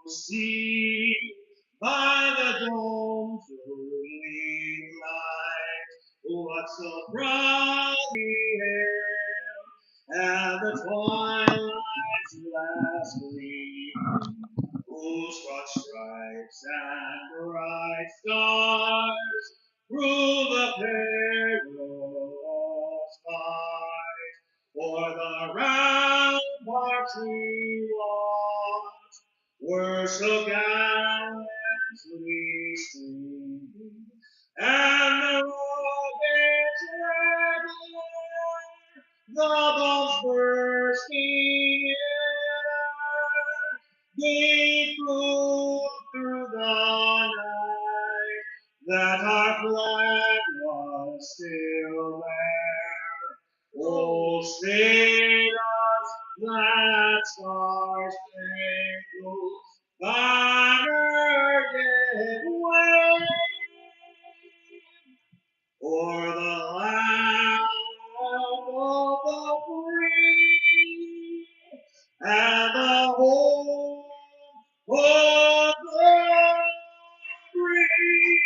See by the dawn's early light what so proudly hailed at the twilight's last gleam, whose broad stripes and bright stars through the perilous fight for the ramparts we lost were so gallantly streaming, and the rockets regular, the bombs bursting in air, gave proof through the night that our flag was still there. Oh, state us that star-spangled banner yet wave, o'er the land of the free and the home of the free.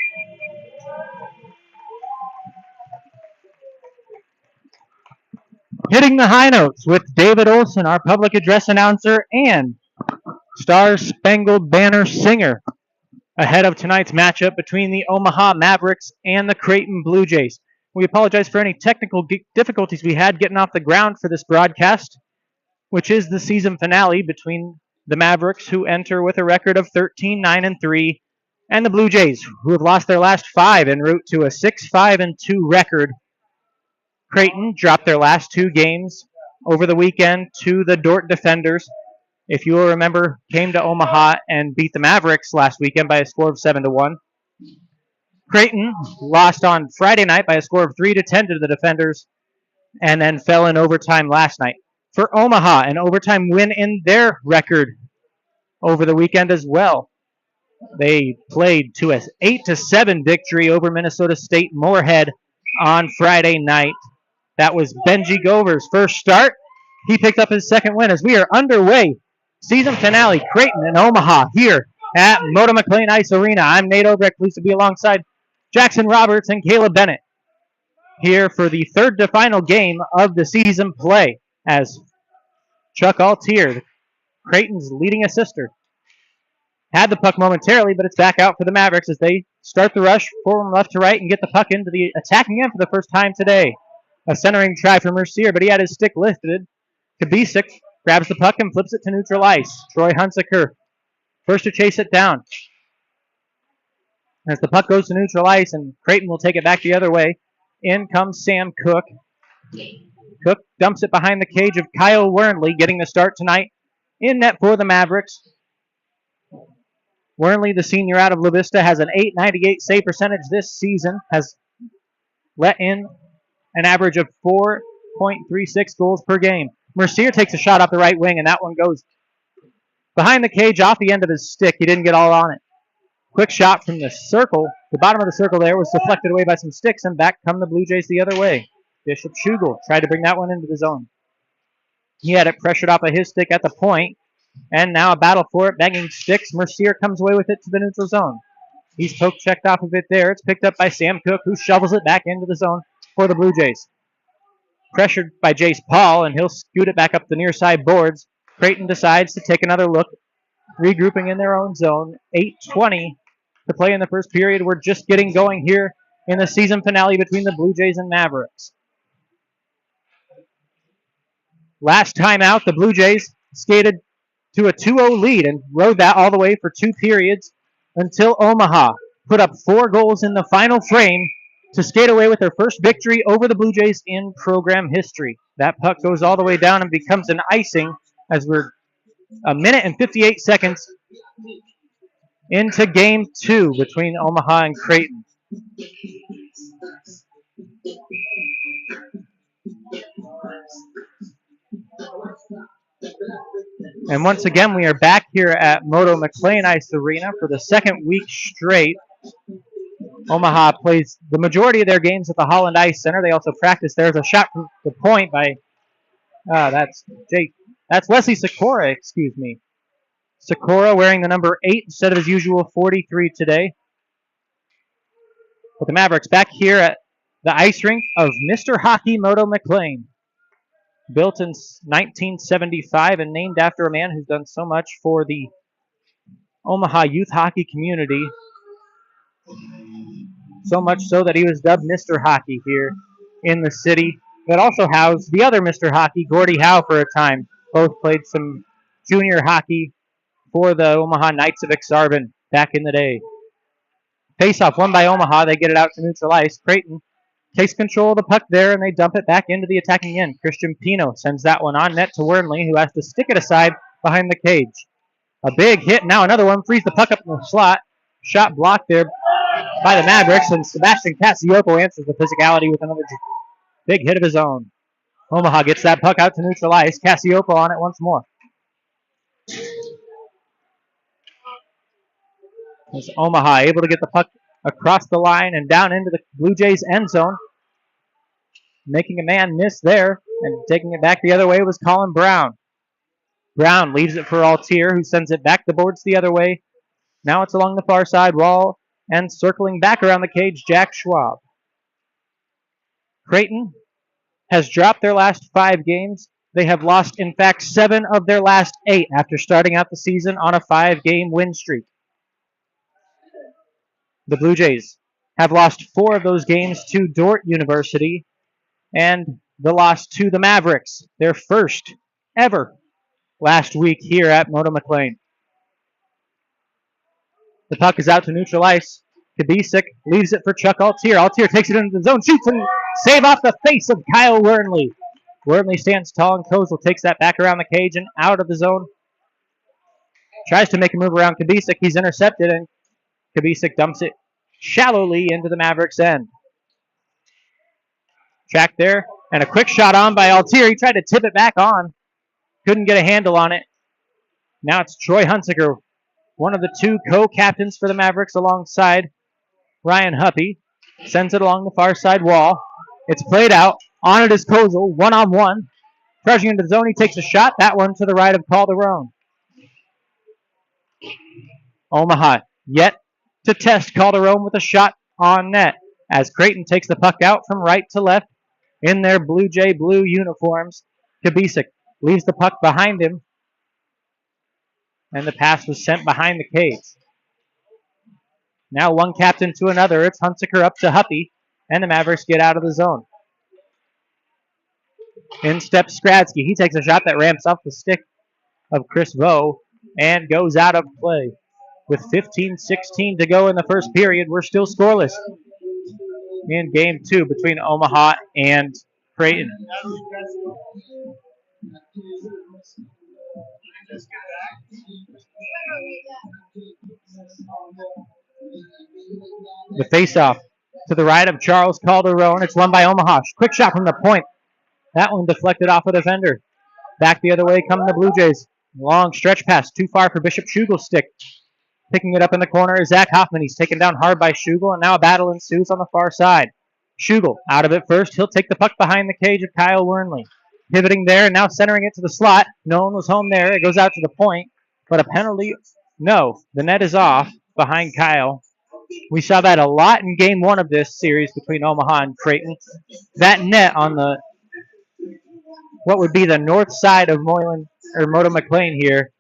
Hitting the high notes with David Olson, our public address announcer and Star Spangled Banner singer, ahead of tonight's matchup between the Omaha Mavericks and the Creighton Blue Jays. We apologize for any technical difficulties we had getting off the ground for this broadcast, which is the season finale between the Mavericks, who enter with a record of 13-9-3, and the Blue Jays, who have lost their last 5 en route to a 6-5-2 record. Creighton dropped their last 2 games over the weekend to the Dort Defenders. If you will remember, came to Omaha and beat the Mavericks last weekend by a score of 7-1. Creighton lost on Friday night by a score of 3-10 to the Defenders, and then fell in overtime last night. For Omaha, an overtime win in their record over the weekend as well. They played to an 8-7 victory over Minnesota State Moorhead on Friday night. That was Benji Gover's first start. He picked up his second win as we are underway. Season finale, Creighton and Omaha here at Moto McLean Ice Arena. I'm Nate Obrecht, pleased to be alongside Jackson Roberts and Caleb Bennett here for the third to final game of the season play as Chuck Altier, Creighton's leading assister, had the puck momentarily, but it's back out for the Mavericks as they start the rush from left to right and get the puck into the attacking end for the first time today. A centering try from Mercier, but he had his stick lifted. Kabisic grabs the puck and flips it to neutral ice. Troy Hunsaker first to chase it down. As the puck goes to neutral ice, and Creighton will take it back the other way. In comes Sam Cook. Cook dumps it behind the cage of Kyle Wernley, getting the start tonight in net for the Mavericks. Wernley, the senior out of La Vista, has an .898 save percentage this season, has let in an average of 4.36 goals per game. Mercier takes a shot off the right wing, and that one goes behind the cage off the end of his stick. He didn't get all on it. Quick shot from the circle. The bottom of the circle there was deflected away by some sticks, and back come the Blue Jays the other way. Bishop Schugel tried to bring that one into the zone. He had it pressured off of his stick at the point, and now a battle for it, banging sticks. Mercier comes away with it to the neutral zone. He's poke checked off of it there. It's picked up by Sam Cook, who shovels it back into the zone for the Blue Jays. Pressured by Jace Paul, and he'll scoot it back up the near side boards. Creighton decides to take another look, regrouping in their own zone. 8:20 to play in the first period. We're just getting going here in the season finale between the Blue Jays and Mavericks. Last time out, the Blue Jays skated to a 2-0 lead and rode that all the way for 2 periods until Omaha put up 4 goals in the final frame to skate away with their first victory over the Blue Jays in program history. That puck goes all the way down and becomes an icing as we're a minute and 58 seconds into game 2 between Omaha and Creighton. And once again, we are back here at Moto McLean Ice Arena for the second week straight. Omaha plays the majority of their games at the Holland Ice Center. They also practice. There's a shot from the point by that's Wesley Sikora, excuse me. Sikora wearing the number 8 instead of his usual 43 today. But the Mavericks back here at the ice rink of Mr. Hockey Moto McLean. Built in 1975 and named after a man who's done so much for the Omaha youth hockey community. So much so that he was dubbed Mr. Hockey here in the city. That also housed the other Mr. Hockey, Gordie Howe, for a time. Both played some junior hockey for the Omaha Knights of Exarban back in the day. Face-off won by Omaha. They get it out to neutral ice. Creighton takes control of the puck there, and they dump it back into the attacking end. Christian Pino sends that one on net to Wernley, who has to stick it aside behind the cage. A big hit. Now another one. Frees the puck up in the slot. Shot blocked there by the Mavericks, and Sebastian Cassioppo answers the physicality with another big hit of his own. Omaha gets that puck out to neutral ice. Cassioppo on it once more. As Omaha able to get the puck across the line and down into the Blue Jays end zone. Making a man miss there, and taking it back the other way was Colin Brown. Brown leaves it for Altier, who sends it back the boards the other way. Now it's along the far side wall, and circling back around the cage, Jack Schwab. Creighton has dropped their last 5 games. They have lost, in fact, 7 of their last 8 after starting out the season on a 5-game win streak. The Blue Jays have lost 4 of those games to Dordt University, and the loss to the Mavericks, their first ever last week here at Moto McLean. The puck is out to neutral ice. Kubicek leaves it for Chuck Altier. Altier takes it into the zone, shoots, and save off the face of Kyle Wernley. Wernley stands tall, and Kozel takes that back around the cage and out of the zone. Tries to make a move around Kubicek. He's intercepted, and Kubicek dumps it shallowly into the Mavericks' end. Track there, and a quick shot on by Altier. He tried to tip it back on. Couldn't get a handle on it. Now it's Troy Hunsaker, one of the 2 co-captains for the Mavericks alongside Ryan Huppy. Sends it along the far side wall. It's played out. On it is Kozel, one-on-one. Charging into the zone, he takes a shot. That one to the right of Calderon. Omaha yet to test Calderon with a shot on net as Creighton takes the puck out from right to left in their Blue Jay blue uniforms. Kubicek leaves the puck behind him, and the pass was sent behind the cage. Now one captain to another. It's Hunsaker up to Huppy, and the Mavericks get out of the zone. In steps Skradsky. He takes a shot that ramps off the stick of Chris Vo and goes out of play. With 15:16 to go in the first period, we're still scoreless in Game 2 between Omaha and Creighton. The face-off to the right of Charles Calderon. It's won by Omaha. Quick shot from the point. That one deflected off a defender. Back the other way come the Blue Jays. Long stretch pass. Too far for Bishop Shugel's stick. Picking it up in the corner is Zach Hoffman. He's taken down hard by Schugel, and now a battle ensues on the far side. Schugel out of it first. He'll take the puck behind the cage of Kyle Wernley. Pivoting there, and now centering it to the slot. No one was home there. It goes out to the point, but a penalty. No, the net is off behind Kyle. We saw that a lot in Game 1 of this series between Omaha and Creighton. That net on the what would be the north side of Moto McLean here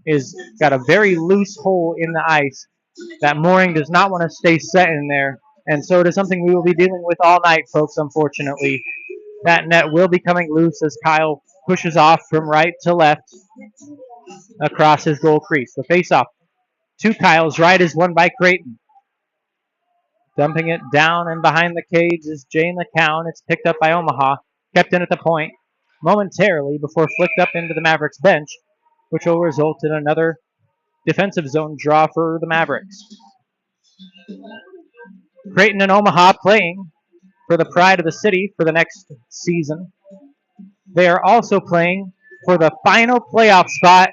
is got a very loose hole in the ice. That mooring does not want to stay set in there, and so it is something we will be dealing with all night, folks, unfortunately. That net will be coming loose as Kyle pushes off from right to left across his goal crease. The face-off to Kyle's right is won by Creighton. Dumping it down and behind the cage is Jane McCown. It's picked up by Omaha, kept in at the point momentarily before flicked up into the Mavericks bench, which will result in another defensive zone draw for the Mavericks. Creighton and Omaha playing for the pride of the city for the next season. They are also playing for the final playoff spot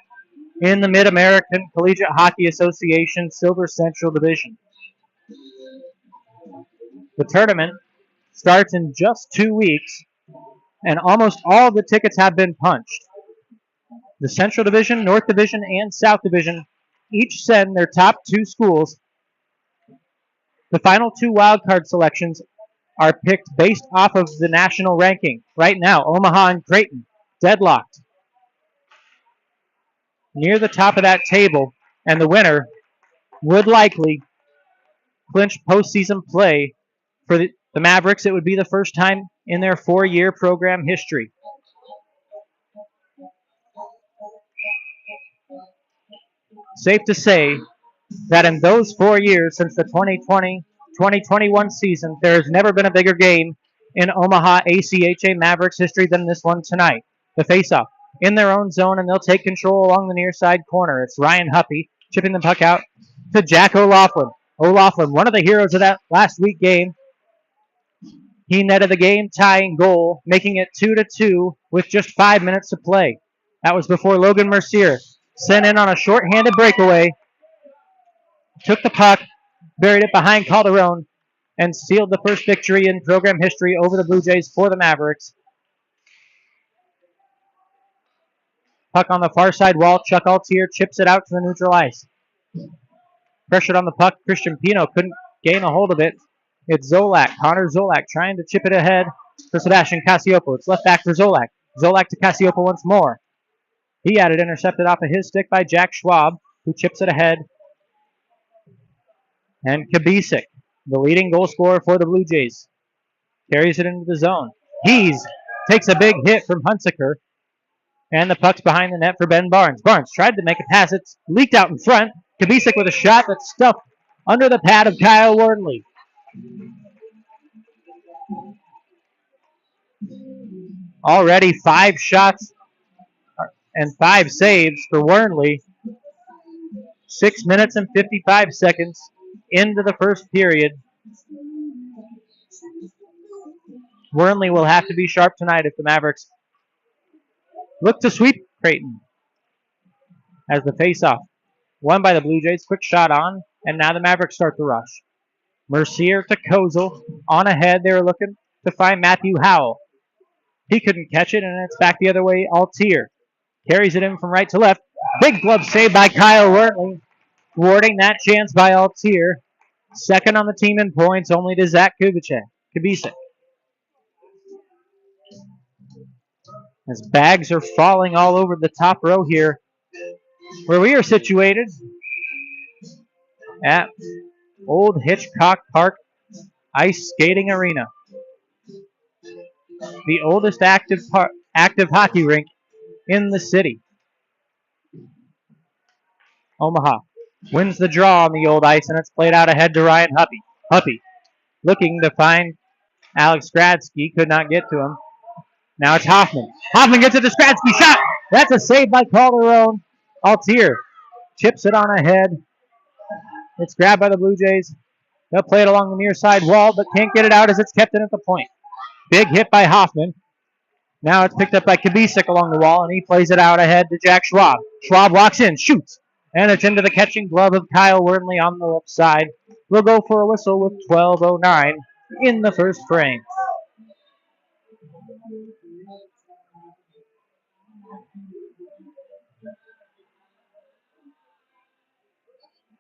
in the Mid-American Collegiate Hockey Association Silver Central Division. The tournament starts in just 2 weeks, and almost all of the tickets have been punched. The Central Division, North Division, and South Division each send their top 2 schools. The final 2 wildcard selections are picked based off of the national ranking. Right now, Omaha and Creighton deadlocked near the top of that table, and the winner would likely clinch postseason play for the Mavericks. It would be the first time in their 4-year program history. Safe to say that in those 4 years since the 2020-2021 season, there has never been a bigger game in Omaha ACHA Mavericks history than this one tonight. The faceoff in their own zone, and they'll take control along the near side corner. It's Ryan Huppy chipping the puck out to Jack O'Laughlin. O'Laughlin, one of the heroes of that last week game. He netted the game-tying goal, making it 2-2 with just 5 minutes to play. That was before Logan Mercier sent in on a short-handed breakaway, took the puck, buried it behind Calderon, and sealed the first victory in program history over the Blue Jays for the Mavericks. Puck on the far side wall. Chuck Altier chips it out to the neutral ice. Pressured on the puck. Christian Pino couldn't gain a hold of it. It's Zolak. Connor Zolak trying to chip it ahead for Sebastian Casiopo. It's left back for Zolak. Zolak to Casiopo once more. He had it intercepted off of his stick by Jack Schwab, who chips it ahead. And Kabisik, the leading goal scorer for the Blue Jays, carries it into the zone. He's takes a big hit from Hunsaker. And the puck's behind the net for Ben Barnes. Barnes tried to make a pass. It's leaked out in front. Kabisik with a shot that's stuffed under the pad of Kyle Wornley. Already 5 shots and 5 saves for Wornley. 6 minutes and 55 seconds into the first period. Wornley will have to be sharp tonight if the Mavericks look to sweep Creighton. As the faceoff won by the Blue Jays. Quick shot on, and now the Mavericks start the rush. Mercier to Kozel. On ahead, they were looking to find Matthew Howell. He couldn't catch it, and it's back the other way. Altier carries it in from right to left. Big glove save by Kyle Wortley, thwarting that chance by Altier. Second on the team in points, only to Zach Kubicek. As bags are falling all over the top row here, where we are situated at Old Hitchcock Park Ice Skating Arena, the oldest active hockey rink in the city. Omaha wins the draw on the old ice, and it's played out ahead to Ryan Huppy. Huppy looking to find Alex Gradsky, could not get to him. Now it's Hoffman. Hoffman gets it to Gradsky. Shot! That's a save by Calderon. Altier chips it on ahead. It's grabbed by the Blue Jays. They'll play it along the near side wall, but can't get it out as it's kept in at the point. Big hit by Hoffman. Now it's picked up by Kabisik along the wall, and he plays it out ahead to Jack Schwab. Schwab walks in, shoots, and it's into the catching glove of Kyle Wornley on the left side. We'll go for a whistle with 12:09 in the first frame.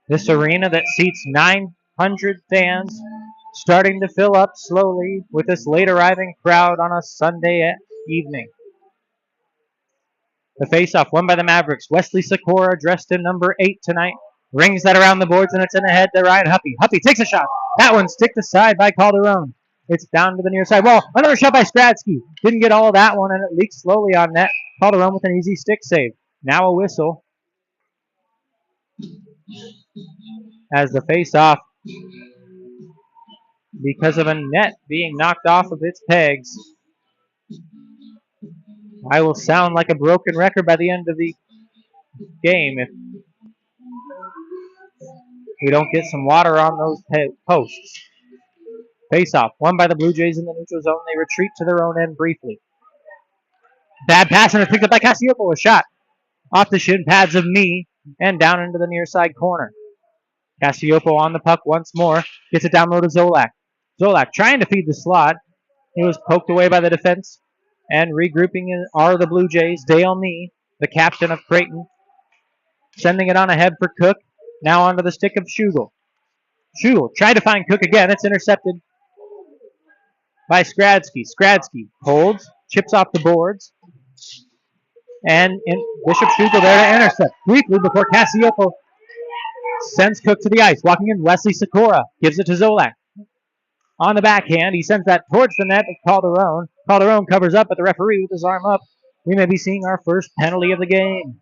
This arena that seats 900 fans starting to fill up slowly with this late arriving crowd on a Sunday evening. The faceoff won by the Mavericks. Wesley Sikora, dressed in number 8 tonight, rings that around the boards, and it's in ahead to Ryan Huppy. Huppy takes a shot. That one's ticked aside by Calderon. It's down to the near side wall. Another shot by Stradsky. Didn't get all of that one, and it leaks slowly on net. Calderon with an easy stick save. Now a whistle as the faceoff, because of a net being knocked off of its pegs. I will sound like a broken record by the end of the game if we don't get some water on those posts. Face-off, won by the Blue Jays in the neutral zone. They retreat to their own end briefly. Bad pass, and it's picked up by Casiopo. A shot off the shin pads of me and down into the near side corner. Casiopo on the puck once more. Gets it down low to Zolak. Zolak trying to feed the slot. He was poked away by the defense. And regrouping are the Blue Jays. Dale Mee the captain of Creighton, sending it on ahead for Cook. Now onto the stick of Schugel. Schugel tried to find Cook again. It's intercepted by Skradsky. Skradsky holds, chips off the boards, and Bishop Schugel there to intercept. Briefly before Cassioppo sends Cook to the ice. Walking in, Wesley Sikora gives it to Zolak. On the backhand, he sends that towards the net of Calderon. Calderon covers up, but the referee with his arm up. We may be seeing our first penalty of the game.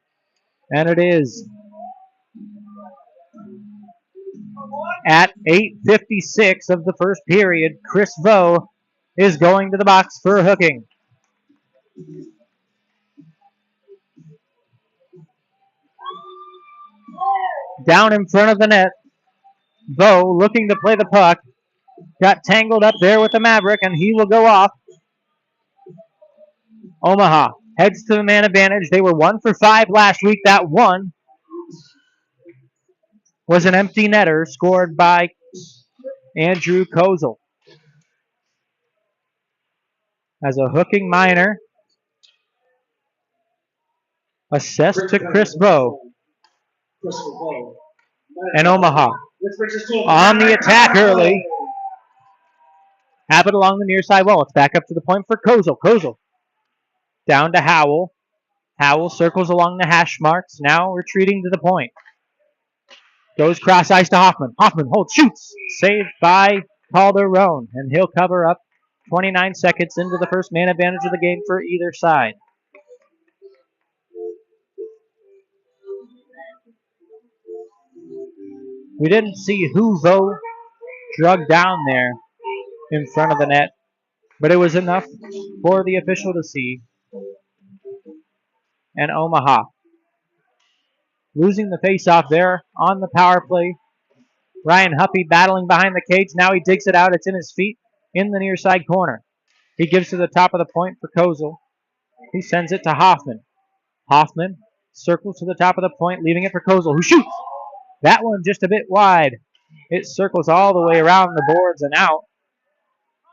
And it is. At 8:56 of the first period, Chris Vo is going to the box for hooking. Down in front of the net, Vo looking to play the puck. Got tangled up there with the Maverick, and he will go off. Omaha heads to the man advantage. They were 1 for 5 last week. That one was an empty netter scored by Andrew Kozel. As a hooking minor, assessed to Chris Vo. And Omaha on the attack early. Have it along the near side wall. It's back up to the point for Kozel. Kozel down to Howell. Howell circles along the hash marks, now retreating to the point. Goes cross ice to Hoffman. Hoffman holds, shoots. Saved by Calderon, and he'll cover up 29 seconds into the first man advantage of the game for either side. We didn't see who Vo drug down there in front of the net, but it was enough for the official to see. And Omaha losing the faceoff there on the power play. Ryan Huppy battling behind the cage. Now he digs it out. It's in his feet in the near side corner. He gives to the top of the point for Kozel. He sends it to Hoffman. Hoffman circles to the top of the point, leaving it for Kozel, who shoots. That one just a bit wide. It circles all the way around the boards and out.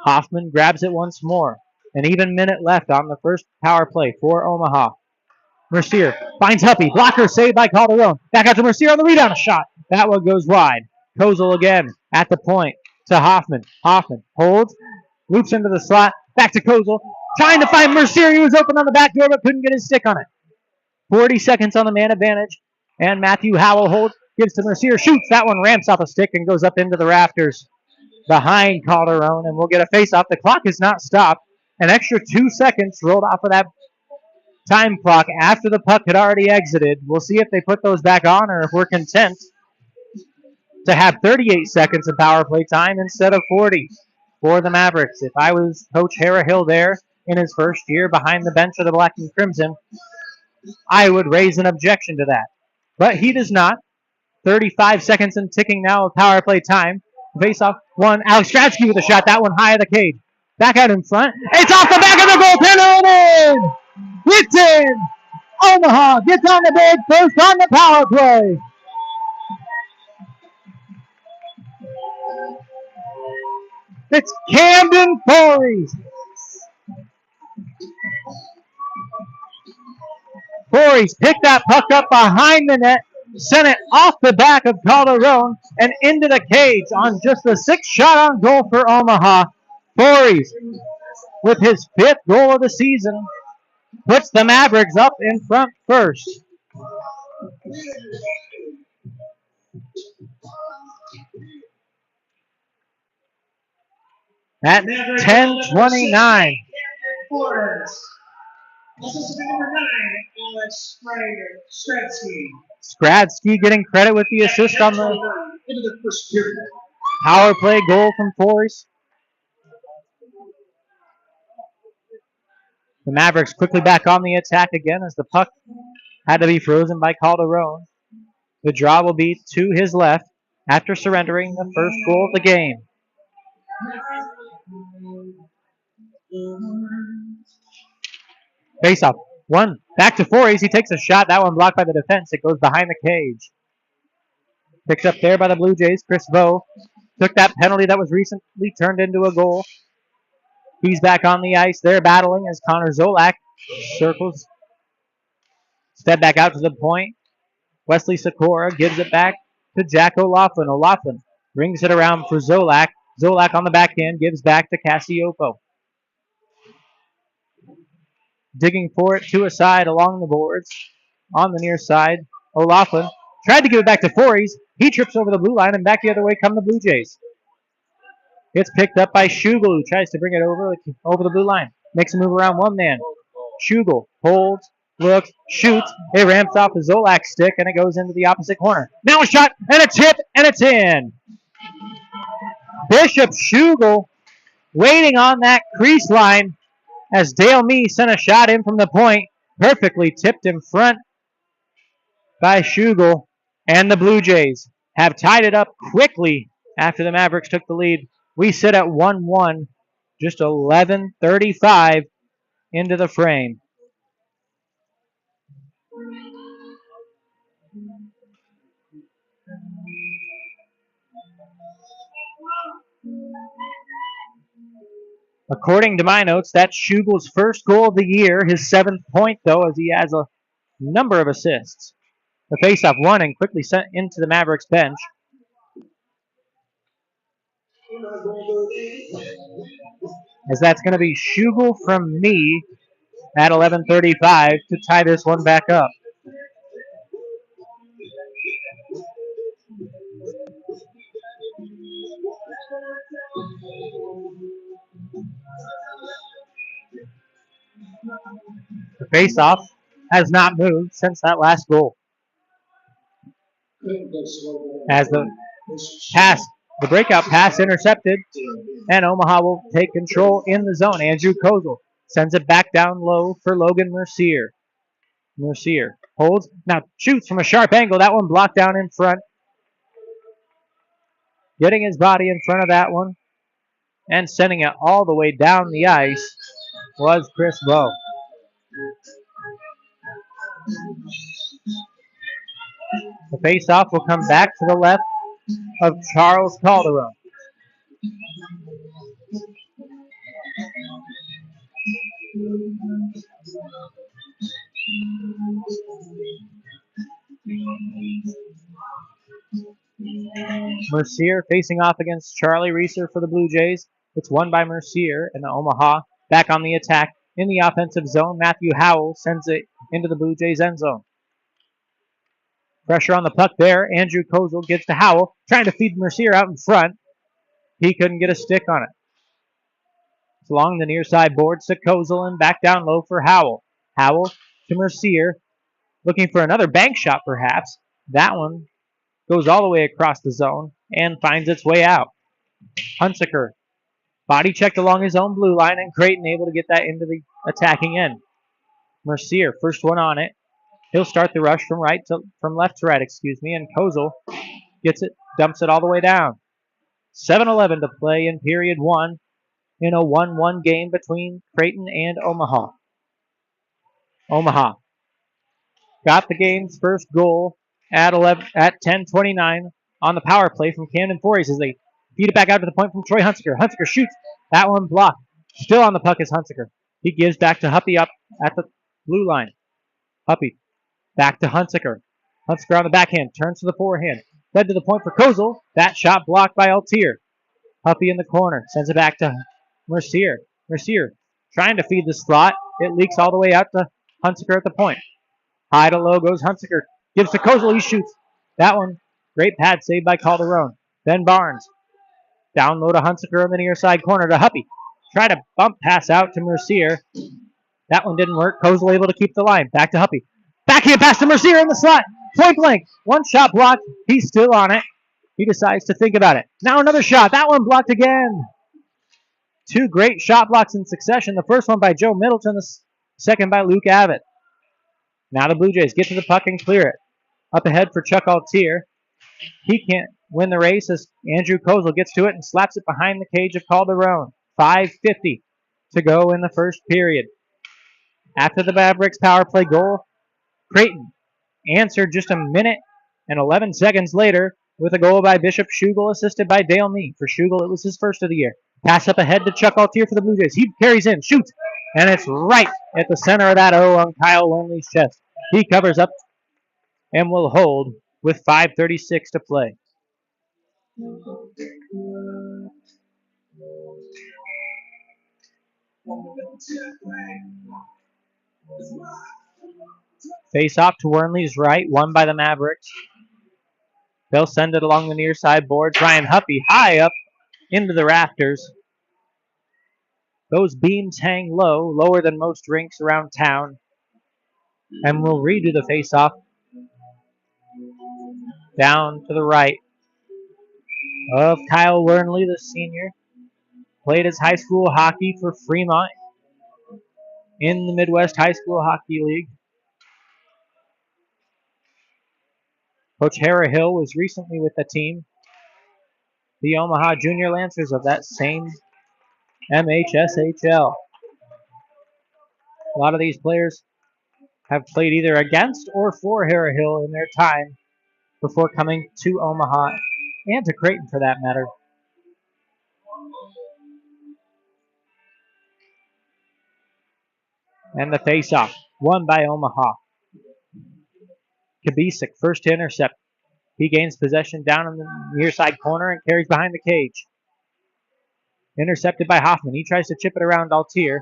Hoffman grabs it once more. An even minute left on the first power play for Omaha. Mercier finds Huppy. Blocker saved by Calderon. Back out to Mercier on the rebound shot. That one goes wide. Kozel again at the point to Hoffman. Hoffman holds. Loops into the slot. Back to Kozel. Trying to find Mercier. He was open on the back door but couldn't get his stick on it. 40 seconds on the man advantage. And Matthew Howell holds. Gives to Mercier. Shoots. That one ramps off a stick and goes up into the rafters behind Calderon. And we'll get a face-off. The clock is not stopped. An extra 2 seconds rolled off of that time clock after the puck had already exited. We'll see if they put those back on or if we're content to have 38 seconds of power play time instead of 40 for the Mavericks. If I was Coach Hara Hill there in his first year behind the bench of the Black and Crimson, I would raise an objection to that. But he does not. 35 seconds and ticking now of power play time. Face off one. Alex Stradsky with a shot. That one high of the cage. Back out in front. It's off the back of the goaltender and in! It's in! Omaha gets on the board first on the power play. It's Camden Voorhees. Voorhees picked that puck up behind the net, sent it off the back of Calderon and into the cage on just a 6th shot on goal for Omaha. Voorhees, with his 5th goal of the season, puts the Mavericks up in front first. At 10:29. Skradsky getting credit with the assist on the power play goal from Voorhees. The Mavericks quickly back on the attack again as the puck had to be frozen by Calderon. The draw will be to his left after surrendering the first goal of the game. Face off. One. Back to Voorhees. He takes a shot. That one blocked by the defense. It goes behind the cage. Picked up there by the Blue Jays. Chris Vo took that penalty that was recently turned into a goal. He's back on the ice. They're battling as Connor Zolak circles Step back out to the point. Wesley Sikora gives it back to Jack O'Laughlin. O'Laughlin brings it around for Zolak. Zolak on the backhand gives back to Cassiopo. Digging for it to a side along the boards. On the near side, O'Laughlin tried to give it back to Fories. He trips over the blue line, and back the other way come the Blue Jays. It's picked up by Schugel, who tries to bring it over the blue line. Makes a move around one man. Schugel holds, looks, shoots. It ramps off the Zolak stick, and it goes into the opposite corner. Now a shot, and a tip, and it's in. Bishop Schugel waiting on that crease line as Dale Mee sent a shot in from the point. Perfectly tipped in front by Schugel. And the Blue Jays have tied it up quickly after the Mavericks took the lead. We sit at 1-1, just 11:35 into the frame. According to my notes, that's Schugel's first goal of the year, his 7th point, though, as he has a number of assists. The faceoff won and quickly sent into the Mavericks bench. As that's going to be Schugel from Mee at 11:35 to tie this one back up. The faceoff has not moved since that last goal. As the breakout pass intercepted, and Omaha will take control in the zone. Andrew Kozel sends it back down low for Logan Mercier. Mercier holds, now shoots from a sharp angle. That one blocked down in front. Getting his body in front of that one and sending it all the way down the ice was Chris Lowe. The faceoff will come back to the left of Charles Calderon. Mercier facing off against Charlie Reeser for the Blue Jays. It's won by Mercier, and Omaha back on the attack in the offensive zone. Matthew Howell sends it into the Blue Jays end zone. Pressure on the puck there. Andrew Kozel gets to Howell, trying to feed Mercier out in front. He couldn't get a stick on it. It's along the near side boards to Kozel and back down low for Howell. Howell to Mercier, looking for another bank shot perhaps. That one goes all the way across the zone and finds its way out. Hunsaker body checked along his own blue line, and Creighton able to get that into the attacking end. Mercier, first one on it. He'll start the rush from left to right, and Kozel gets it, dumps it all the way down. 7:11 to play in period 1 in a 1-1 game between Creighton and Omaha. Omaha got the game's first goal at 10:29 on the power play from Camden Fories as they feed it back out to the point from Troy Hunsaker. Hunsaker shoots. That one blocked. Still on the puck is Hunsaker. He gives back to Huppy up at the blue line. Huppy back to Hunsaker. Hunsaker on the backhand. Turns to the forehand. Fed to the point for Kozel. That shot blocked by Altier. Huppy in the corner. Sends it back to Mercier. Mercier trying to feed the slot. It leaks all the way out to Hunsaker at the point. High to low goes Hunsaker. Gives to Kozel. He shoots. That one. Great pad save by Calderon. Then Barnes. Down low to Hunsaker on the near side corner to Huppy. Try to bump pass out to Mercier. That one didn't work. Kozel able to keep the line. Back to Huppy. Backhand pass to Mercier in the slot. Point blank. One shot blocked. He's still on it. He decides to think about it. Now another shot. That one blocked again. Two great shot blocks in succession. The first one by Joe Middleton. The second by Luke Abbott. Now the Blue Jays get to the puck and clear it. Up ahead for Chuck Altier. He can't win the race as Andrew Kozel gets to it and slaps it behind the cage of Calderon. 5:50 to go in the first period. After the Mavericks power play goal, Creighton answered just a minute and 11 seconds later with a goal by Bishop Schugel, assisted by Dale Mee. For Schugel, it was his first of the year. Pass up ahead to Chuck Altier for the Blue Jays. He carries in, shoots, and it's right at the center of that O on Kyle Lonley's chest. He covers up and will hold with 5:36 to play. Face off to Wernley's right, won by the Mavericks. They'll send it along the near side boards. Ryan Huppy high up into the rafters. Those beams hang low, lower than most rinks around town. And we'll redo the face-off down to the right of Kyle Wernley, the senior. Played his high school hockey for Fremont in the Midwest High School Hockey League. Coach Hara Hill was recently with the team, the Omaha Junior Lancers of that same MHSHL. A lot of these players have played either against or for Hara Hill in their time before coming to Omaha and to Creighton for that matter. And the face-off, won by Omaha. Kabisic, first to intercept. He gains possession down in the near side corner and carries behind the cage. Intercepted by Hoffman. He tries to chip it around Altier.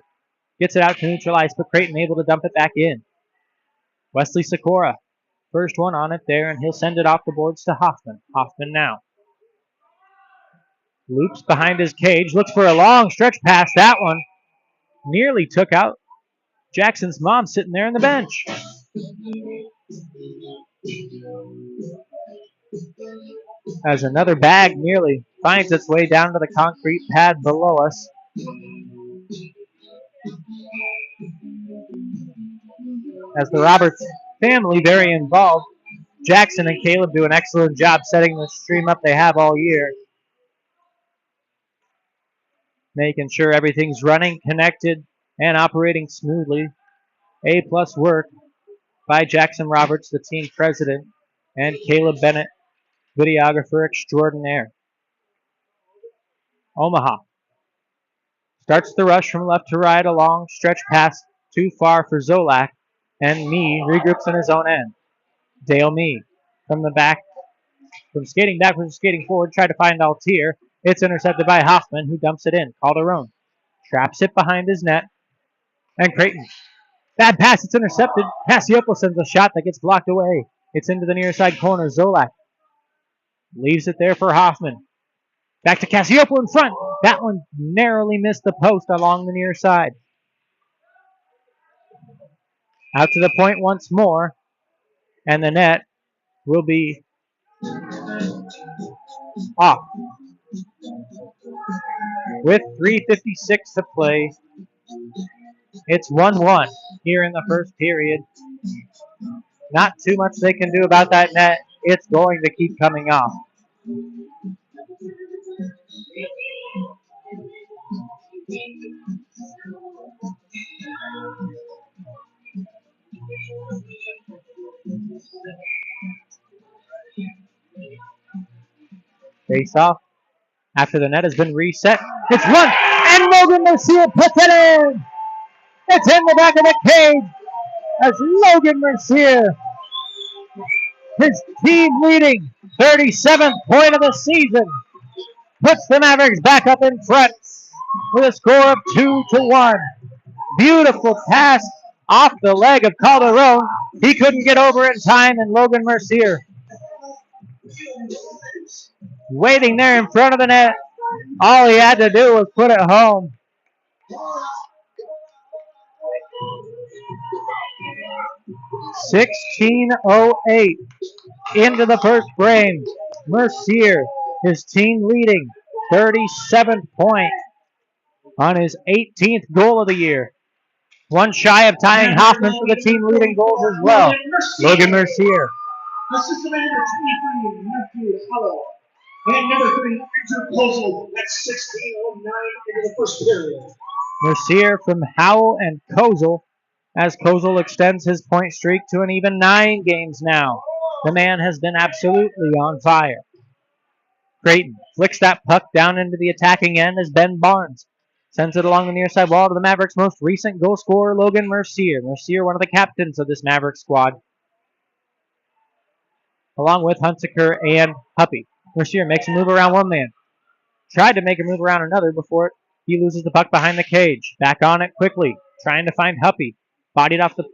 Gets it out to neutralize, but Creighton able to dump it back in. Wesley Sikora, first one on it there, and he'll send it off the boards to Hoffman. Hoffman now. Loops behind his cage, looks for a long stretch pass. That one nearly took out Jackson's mom sitting there on the bench. As another bag nearly finds its way down to the concrete pad below us. As the Roberts family very involved, Jackson and Caleb do an excellent job setting the stream up they have all year. Making sure everything's running, connected, and operating smoothly. A-plus work by Jackson Roberts, the team president, and Caleb Bennett, videographer extraordinaire. Omaha starts the rush from left to right, a long stretch pass too far for Zolak, and Mee regroups on his own end. Dale Mee from the back, from skating backwards, skating forward, tried to find Altier. It's intercepted by Hoffman, who dumps it in. Calderon traps it behind his net, and Creighton. Bad pass, it's intercepted. Cassiopo sends a shot that gets blocked away. It's into the near side corner. Zolak leaves it there for Hoffman. Back to Cassiopo in front. That one narrowly missed the post along the near side. Out to the point once more. And the net will be off. With 3:56 to play. It's 1-1 here in the first period. Not too much they can do about that net. It's going to keep coming off. Face off. After the net has been reset, it's run, and Logan Mercier puts it in. It's in the back of the cage as Logan Mercier, his team leading 37th point of the season, puts the Mavericks back up in front with a score of 2-1. Beautiful pass off the leg of Calderon. He couldn't get over in time, and Logan Mercier waiting there in front of the net. All he had to do was put it home. .16:08 into the first frame. Mercier, his team leading 37th point on his 18th goal of the year. One shy of tying Hoffman for the team leading goals as well. Logan Mercier. Assistant manager 23, Matthew Hollow. And number 3, Andrew Kozel at 16:09 into the first period. Mercier from Howell and Kozel, as Kozel extends his point streak to an even 9 games now. The man has been absolutely on fire. Creighton flicks that puck down into the attacking end as Ben Barnes Sends it along the near side wall to the Mavericks' most recent goal scorer, Logan Mercier. Mercier, one of the captains of this Mavericks squad, along with Hunsaker and Huppy. Mercier makes a move around one man. Tried to make a move around another before he loses the puck behind the cage. Back on it quickly, trying to find Huppy. Bodied off the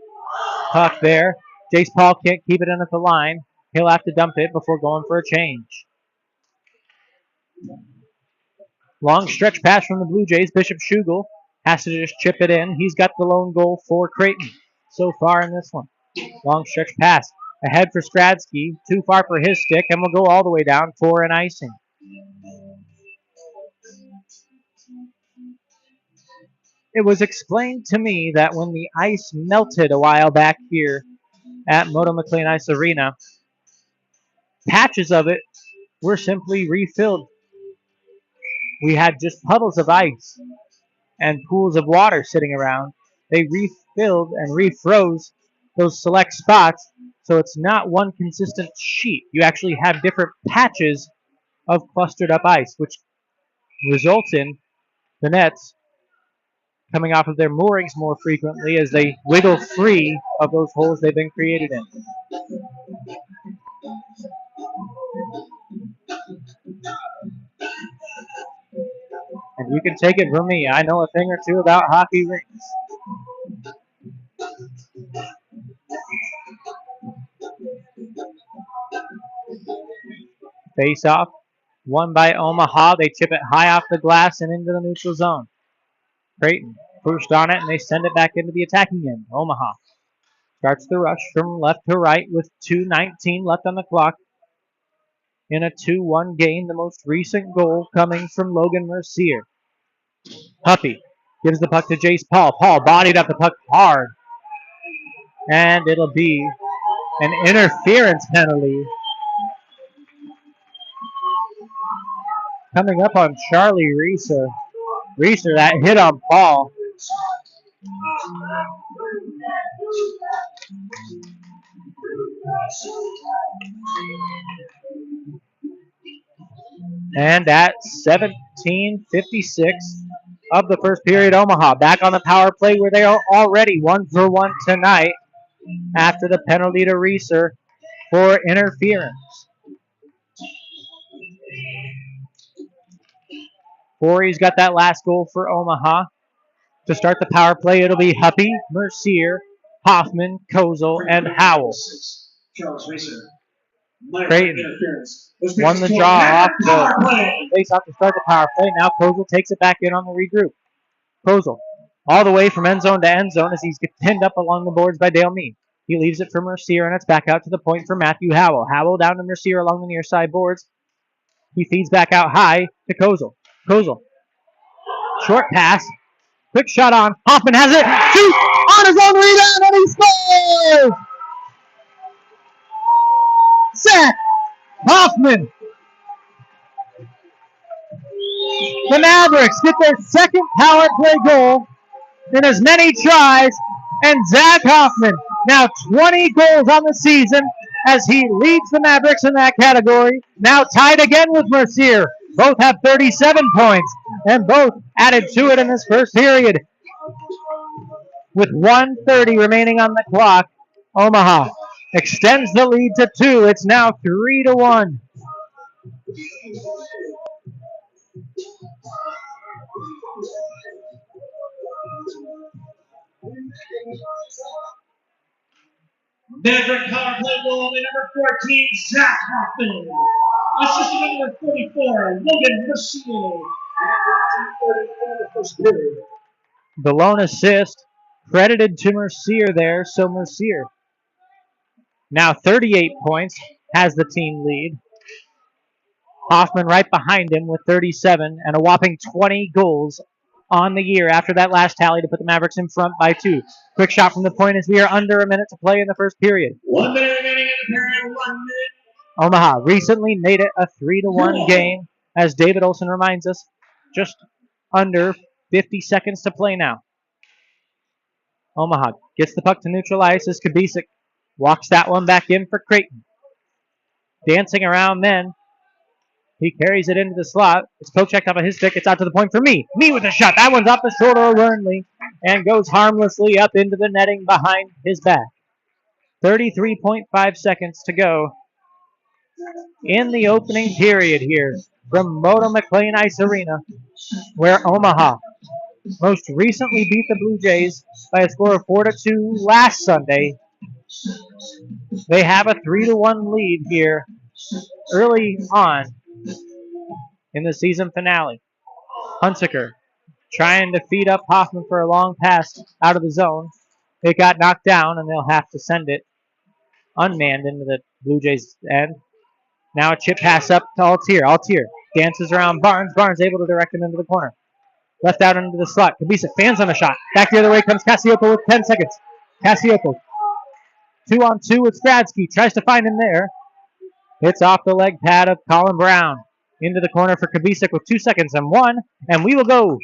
puck there. Jace Paul can't keep it in at the line. He'll have to dump it before going for a change. Long stretch pass from the Blue Jays. Bishop Schugel has to just chip it in. He's got the lone goal for Creighton so far in this one. Long stretch pass. Ahead for Stradsky. Too far for his stick, and will go all the way down for an icing. It was explained to me that when the ice melted a while back here at Moto McLean Ice Arena, patches of it were simply refilled. We had just puddles of ice and pools of water sitting around. They refilled and refroze those select spots, so it's not one consistent sheet. You actually have different patches of clustered up ice, which results in the nets coming off of their moorings more frequently as they wiggle free of those holes they've been created in. And you can take it from me, I know a thing or two about hockey rinks. Face off, won by Omaha. They chip it high off the glass and into the neutral zone. Creighton pushed on it, and they send it back into the attacking end. Omaha starts the rush from left to right with 2:19 left on the clock. In a 2-1 game, the most recent goal coming from Logan Mercier. Huppy gives the puck to Jace Paul. Paul bodied up the puck hard. And it'll be an interference penalty coming up on Charlie Reeser. Reeser, that hit on Paul. And at 17:56 of the first period, Omaha back on the power play where they are already 1-for-1 tonight after the penalty to Reeser for interference. Corey's got that last goal for Omaha. To start the power play, it'll be Huppy, Mercier, Hoffman, Kozel, and Howell. Creighton won the draw off the face off to start the power play. Now Kozel takes it back in on the regroup. Kozel all the way from end zone to end zone as he's pinned up along the boards by Dale Meade. He leaves it for Mercier, and it's back out to the point for Matthew Howell. Howell down to Mercier along the near side boards. He feeds back out high to Kozel. Kozel. Short pass. Quick shot on. Hoffman has it. Shoot on his own rebound, and he scores! Zach Hoffman. The Mavericks get their second power play goal in as many tries, and Zach Hoffman now 20 goals on the season as he leads the Mavericks in that category. Now tied again with Mercier. Both have 37 points, and both added to it in this first period. With 1:30 remaining on the clock, Omaha extends the lead to 2. It's now 3-1. Maverick power play goal by number 14, Zach Hoffman. Assistant number 44, Logan Mercier. The lone assist credited to Mercier there, so Mercier now 38 points, has the team lead. Hoffman right behind him with 37 and a whopping 20 goals on the year after that last tally to put the Mavericks in front by 2. Quick shot from the point as we are under a minute to play in the first period. 1 minute remaining in the period, 1 minute. Omaha recently made it a 3-1 game, as David Olson reminds us. Just under 50 seconds to play now. Omaha gets the puck to neutral ice as Kubicek walks that one back in for Creighton. Dancing around men He carries it into the slot. It's poke checked off of his stick. It's out to the point for me. Me with a shot. That one's off the shoulder of Wernley and goes harmlessly up into the netting behind his back. 33.5 seconds to go in the opening period here from Moto McLean Ice Arena, where Omaha most recently beat the Blue Jays by a score of 4-2 last Sunday. They have a 3-1 lead here early on in the season finale. Hunsaker trying to feed up Hoffman for a long pass out of the zone. It got knocked down, and they'll have to send it unmanned into the Blue Jays' end. Now a chip pass up to Altier. Altier dances around Barnes. Barnes able to direct him into the corner. Left out into the slot. Kubisa fans on the shot. Back the other way comes Cassiopo with 10 seconds. Cassiopo 2-on-2 with Stradsky. Tries to find him there. Hits off the leg pad of Colin Brown. Into the corner for Kubisic with 2 seconds and 1. And we will go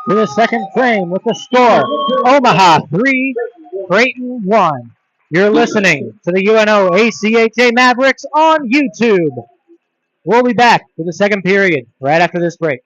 to the second frame with the score. Omaha 3, Creighton 1. You're listening to the UNO ACHA Mavericks on YouTube. We'll be back for the second period right after this break.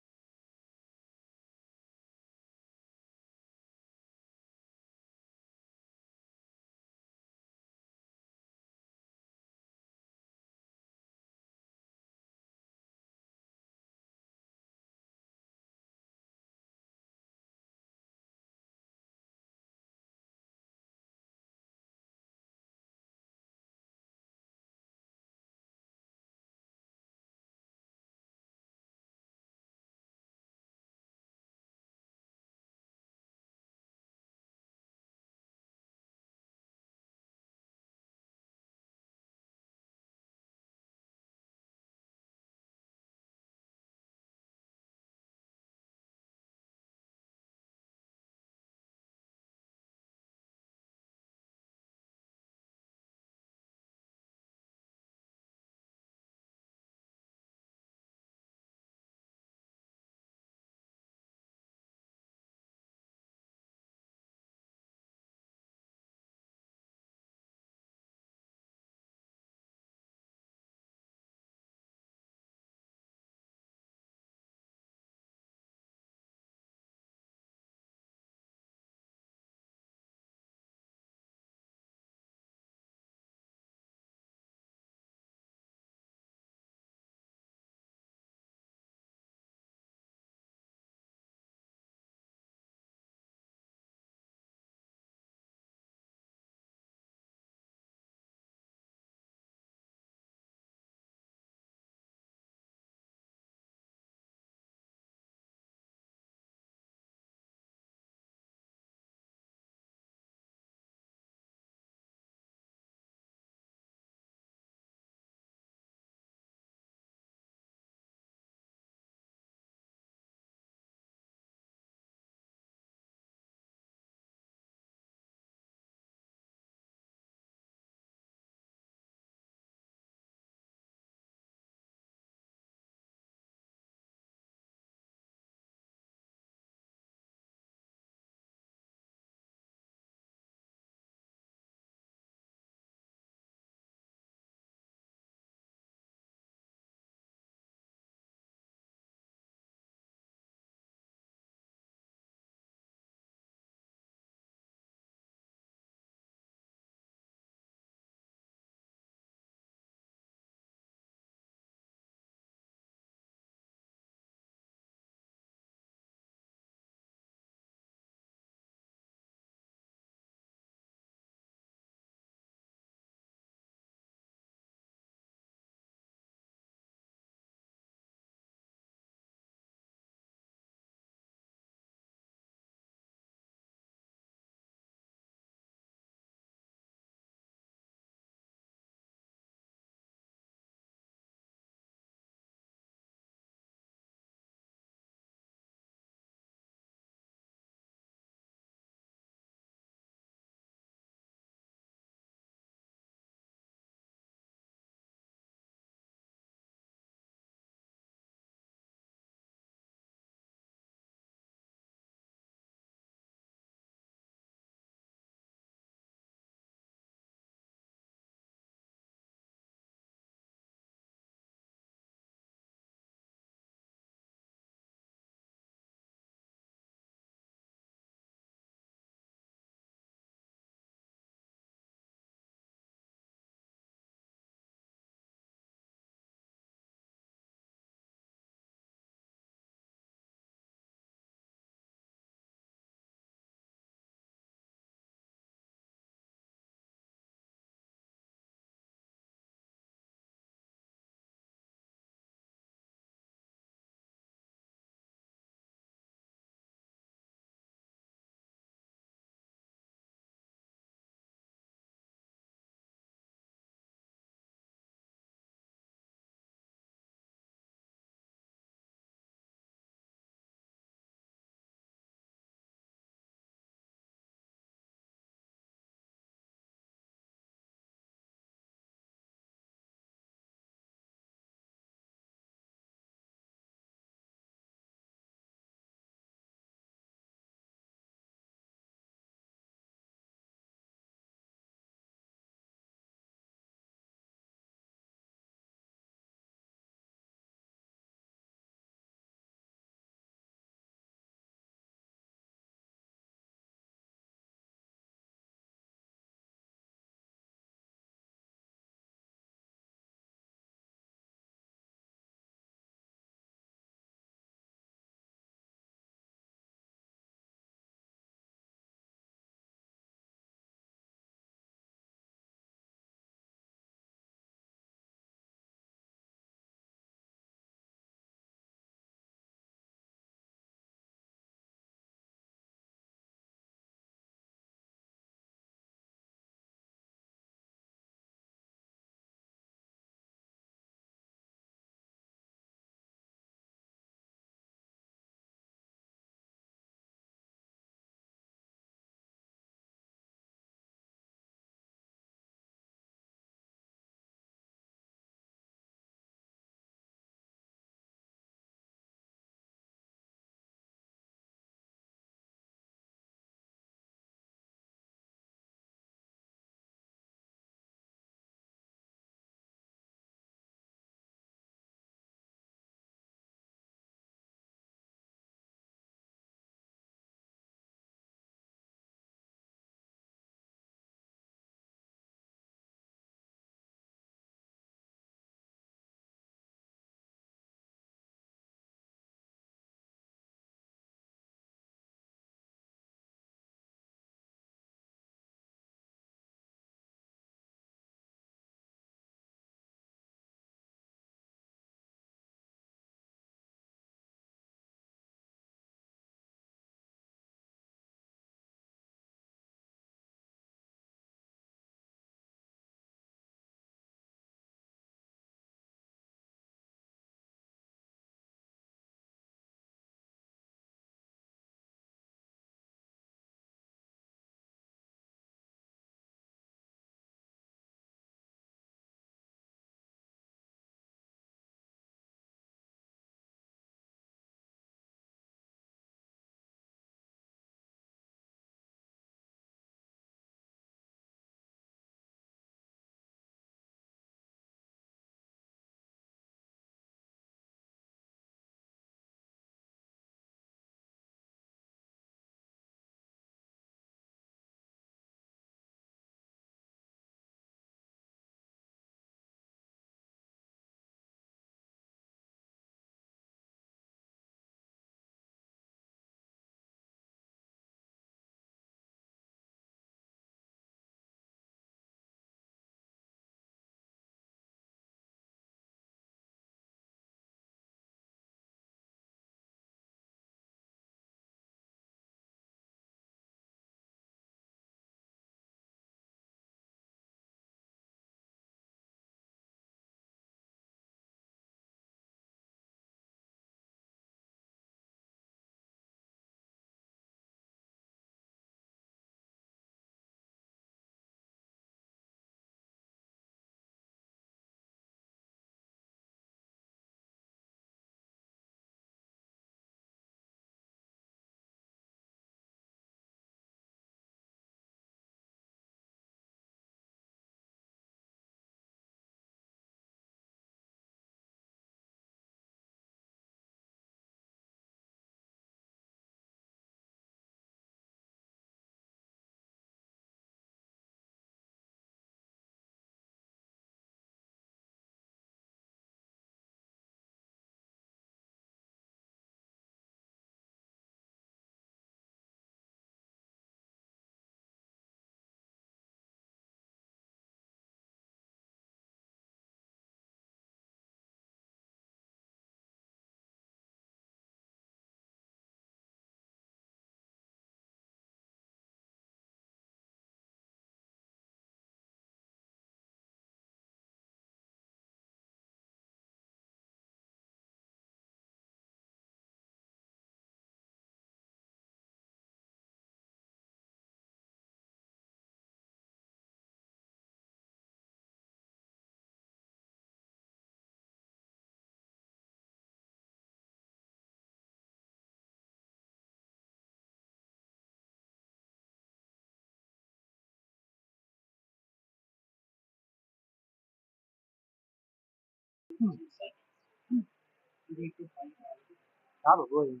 Probably.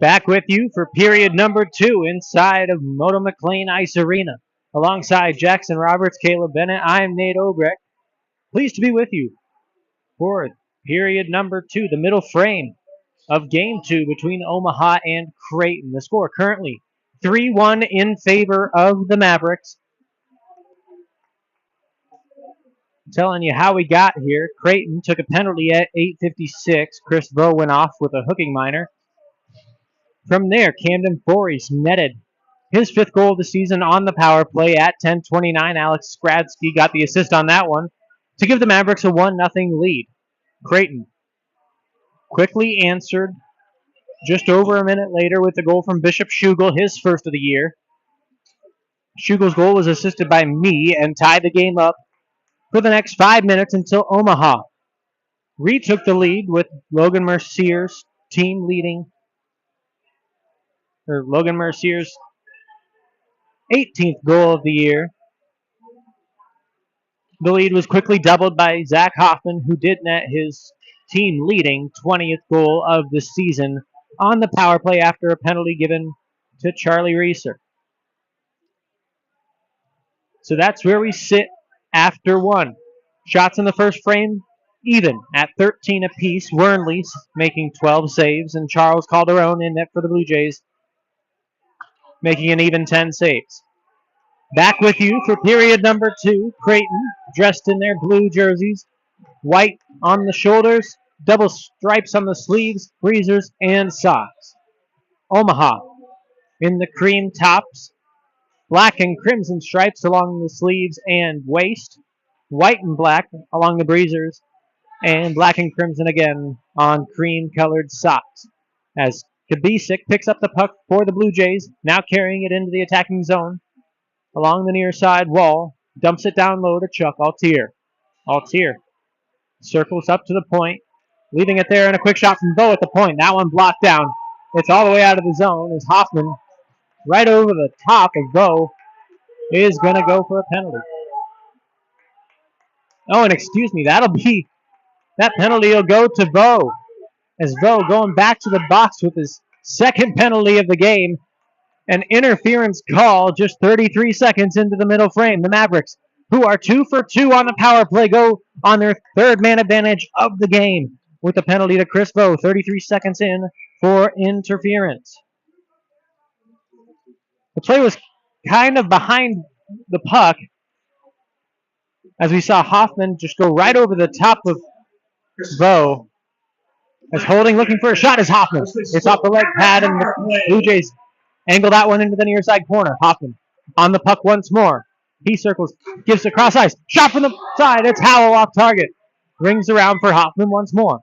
Back with you for period number 2 inside of Moto McLean Ice Arena. Alongside Jackson Roberts, Caleb Bennett, I'm Nate Obrecht. Pleased to be with you for period number 2, the middle frame of Game 2 between Omaha and Creighton. The score currently 3-1 in favor of the Mavericks. I'm telling you how we got here. Creighton took a penalty at 8:56. Chris Bowe went off with a hooking minor. From there, Camden Forries netted his 5th goal of the season on the power play at 10:29. Alex Skradsky got the assist on that one to give the Mavericks a 1-0 lead. Creighton quickly answered just over a minute later with a goal from Bishop Schugel, his first of the year. Schugel's goal was assisted by me and tied the game up for the next 5 minutes until Omaha retook the lead with Logan Mercier's Logan Mercier's 18th goal of the year. The lead was quickly doubled by Zach Hoffman, who did net his team-leading 20th goal of the season on the power play after a penalty given to Charlie Reeser. So that's where we sit after one. Shots in the first frame, even at 13 apiece. Wernley making 12 saves, and Charles Calderon in net for the Blue Jays, making an even 10 saves. Back with you for period number 2. Creighton, dressed in their blue jerseys, white on the shoulders, double stripes on the sleeves, breezers, and socks. Omaha in the cream tops, black and crimson stripes along the sleeves and waist, white and black along the breezers, and black and crimson again on cream-colored socks. As Kabisik picks up the puck for the Blue Jays, now carrying it into the attacking zone along the near side wall, dumps it down low to Chuck Altier. Altier circles up to the point, leaving it there, and a quick shot from Bowe at the point. That one blocked down. It's all the way out of the zone as Hoffman, right over the top of Bowe, is going to go for a penalty. Oh, and excuse me, that penalty will go to Bowe, as Bowe going back to the box with his second penalty of the game. An interference call just 33 seconds into the middle frame. The Mavericks, who are 2 for 2 on the power play, go on their 3rd man advantage of the game with a penalty to Chris Bowe, 33 seconds in for interference. The play was kind of behind the puck as we saw Hoffman just go right over the top of Bowe. As Holding looking for a shot is Hoffman. It's off the leg pad, and the Blue Jays angle that one into the near side corner. Hoffman on the puck once more. He circles, gives it cross ice. Shot from the side. It's Howell off target. Rings around for Hoffman once more.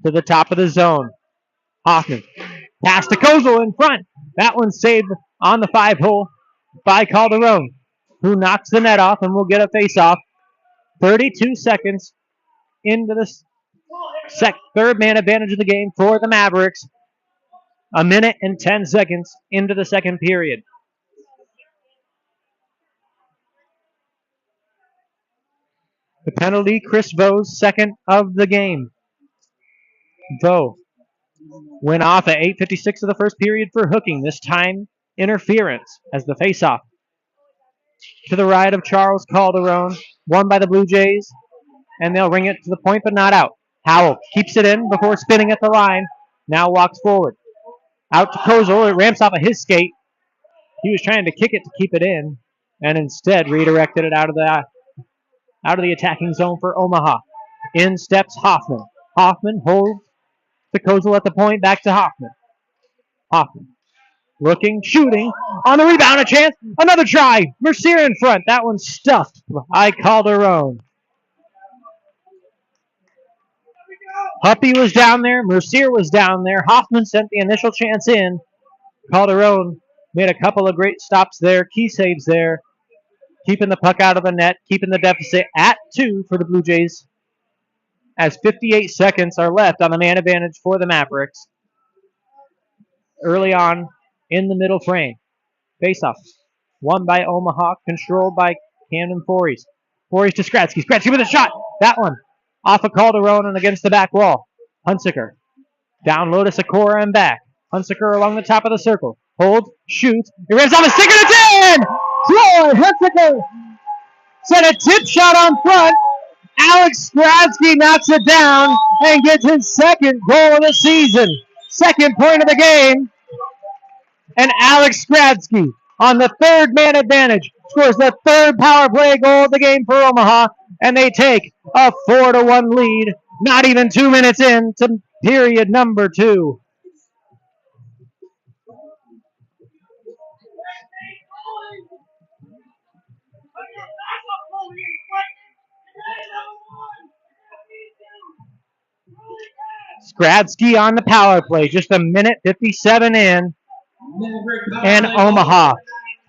To the top of the zone. Hoffman. Pass to Kozel in front. That one's saved on the 5-hole by Calderon, who knocks the net off and will get a face-off. 32 seconds into the 3rd man advantage of the game for the Mavericks. A minute and 10 seconds into the 2nd period. The penalty, Chris Bowe's 2nd of the game. Bowe went off at 8:56 of the first period for hooking. This time, interference as the face-off to the right of Charles Calderon, won by the Blue Jays, and they'll ring it to the point but not out. Howell keeps it in before spinning at the line. Now walks forward. Out to Kozel. It ramps off of his skate. He was trying to kick it to keep it in, and instead redirected it out of the attacking zone for Omaha. In steps Hoffman. Hoffman holds to Kozel at the point. Back to Hoffman. Hoffman looking, shooting. On the rebound, a chance. Another try. Mercier in front. That one's stuffed by Calderon. Huppy was down there. Mercier was down there. Hoffman sent the initial chance in. Calderon made a couple of great stops there. Key saves there. Keeping the puck out of the net. Keeping the deficit at 2 for the Blue Jays. As 58 seconds are left on the man advantage for the Mavericks. Early on in the middle frame. Face-off. Won by Omaha. Controlled by Camden Forries. Forries to Skradsky. Skradsky with a shot. That one off of Calderon and against the back wall. Hunsaker. Down low to Sikora and back. Hunsaker along the top of the circle. Hold. Shoots. He rips off a stick and it's in! Troy Hunsaker sent a tip shot on front Alex Skradsky knocks it down and gets his second goal of the season. Second point of the game. And Alex Skradsky on the third man advantage scores the third power play goal of the game for Omaha. And they take a 4-1 lead. Not even 2 minutes into period number 2. Skradsky on the power play, just a minute 57 in, and Omaha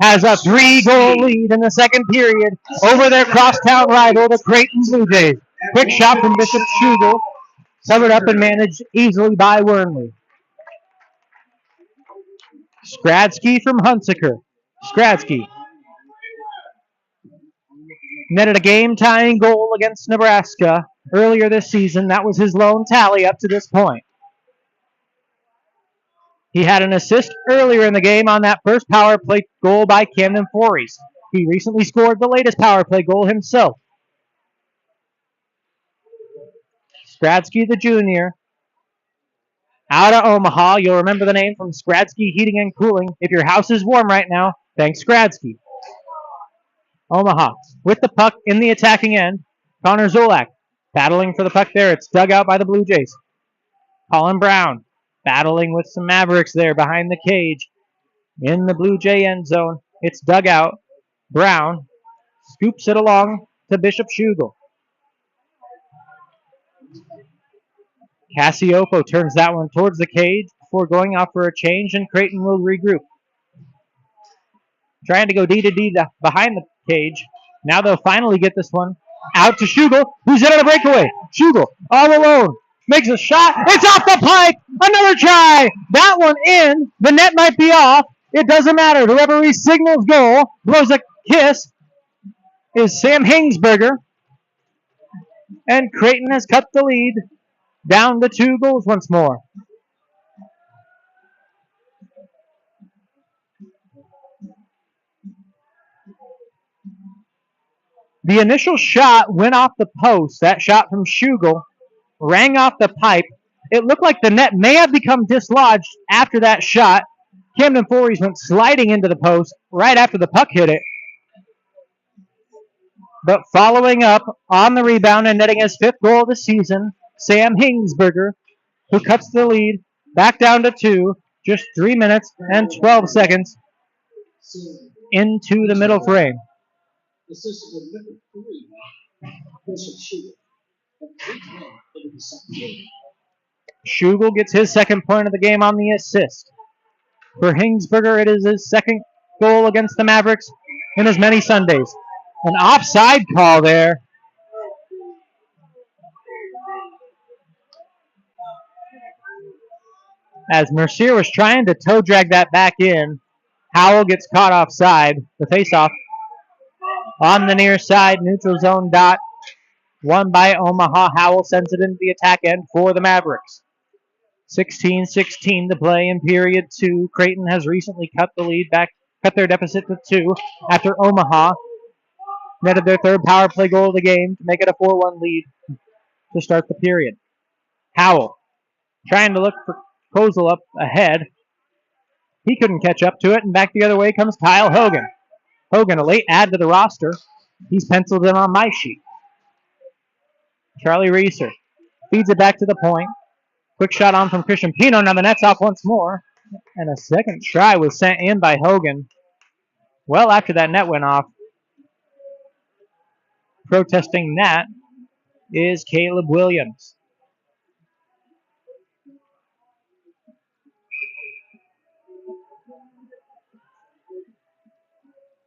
has a 3-goal lead in the second period over their crosstown rival, the Creighton Blue Jays. Quick shot from Bishop Schugel, covered up and managed easily by Wernley. Skradsky from Hunsaker. Skradsky netted a game-tying goal against Nebraska earlier this season. That was his lone tally up to this point. He had an assist earlier in the game on that first power play goal by Camden Fories. He recently scored the latest power play goal himself. Skradsky, the junior, out of Omaha. You'll remember the name from Skradsky Heating and Cooling. If your house is warm right now, thanks Skradsky. Omaha with the puck in the attacking end. Connor Zolak battling for the puck there. It's dug out by the Blue Jays. Colin Brown battling with some Mavericks there behind the cage. In the Blue Jay end zone, it's dug out. Brown scoops it along to Bishop Schugel. Cassiopo turns that one towards the cage before going off for a change, and Creighton will regroup. Trying to go D-to-D behind the cage. Now they'll finally get this one out to Schugel, who's in on a breakaway. Schugel, all alone, makes a shot. It's off the pipe. Another try. That one in. The net might be off. It doesn't matter. The referee signals goal. Blows a kiss. Is Sam Hingsberger. And Creighton has cut the lead down to 2 goals once more. The initial shot went off the post. That shot from Schugel rang off the pipe. It looked like the net may have become dislodged after that shot. Camden Fories went sliding into the post right after the puck hit it. But following up on the rebound and netting his 5th goal of the season, Sam Hingsberger, who cuts the lead back down to 2, just 3 minutes and 12 seconds into the middle frame. Schugel gets his second point of the game on the assist. For Hingsberger, it is his second goal against the Mavericks in as many Sundays. An offside call there. As Mercier was trying to toe drag that back in, Howell gets caught offside. The faceoff on the near side, neutral zone dot. Won by Omaha. Howell sends it into the attack end for the Mavericks. 16-16 to play in period 2. Creighton has recently cut their deficit to 2 after Omaha netted their third power play goal of the game to make it a 4-1 lead to start the period. Howell trying to look for Kozel up ahead. He couldn't catch up to it, and back the other way comes Kyle Hogan. Hogan, a late add to the roster. He's penciled in on my sheet. Charlie Reeser feeds it back to the point. Quick shot on from Christian Pino. Now the net's off once more. And a second try was sent in by Hogan well after that net went off. Protesting that is Caleb Williams.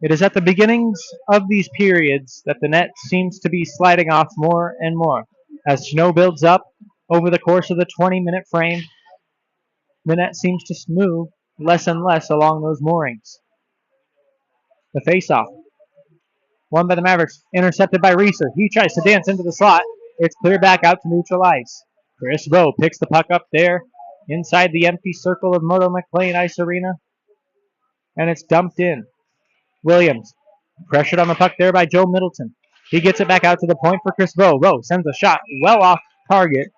It is at the beginnings of these periods that the net seems to be sliding off more and more. As snow builds up over the course of the 20-minute frame, the net seems to move less and less along those moorings. The faceoff, won by the Mavericks, intercepted by Reeser. He tries to dance into the slot. It's cleared back out to neutral ice. Chris Rowe picks the puck up there inside the empty circle of Moto McLean Ice Arena, and it's dumped in. Williams pressured on the puck there by Joe Middleton. He gets it back out to the point for Chris Rowe. Rowe sends a shot well off target,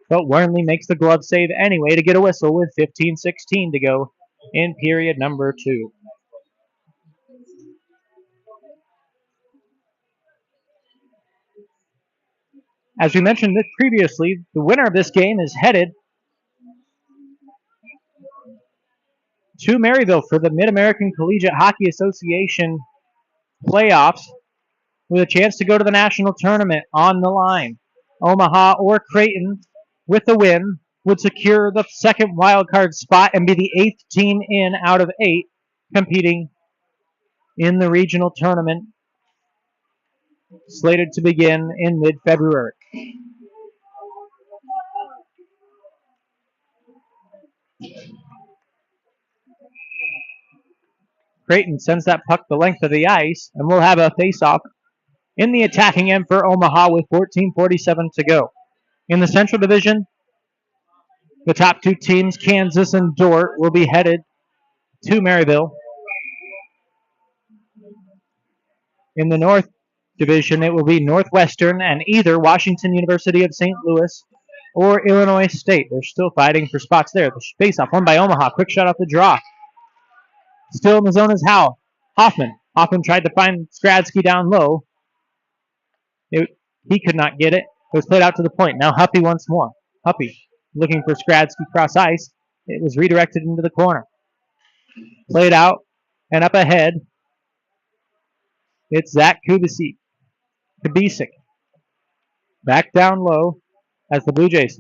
but Wernley makes the glove save anyway to get a whistle with 15:16 to go in period number 2. As we mentioned previously, the winner of this game is headed to Maryville for the Mid-American Collegiate Hockey Association playoffs with a chance to go to the national tournament on the line. Omaha or Creighton, with the win, would secure the second wild card spot and be the 8th team in out of 8 competing in the regional tournament slated to begin in mid-February. Creighton sends that puck the length of the ice, and we'll have a face-off in the attacking end for Omaha with 14:47 to go. In the Central Division, the top 2 teams, Kansas and Dordt, will be headed to Maryville. In the North Division, it will be Northwestern and either Washington University of St. Louis or Illinois State. They're still fighting for spots there. The face-off won by Omaha. Quick shot off the draw. Still in the zone is Howe. Hoffman. Hoffman tried to find Skradsky down low. He could not get it. It was played out to the point. Now Huppy once more. Huppy looking for Skradsky cross ice. It was redirected into the corner. Played out and up ahead. It's Zach Kubicek. Back down low as the Blue Jays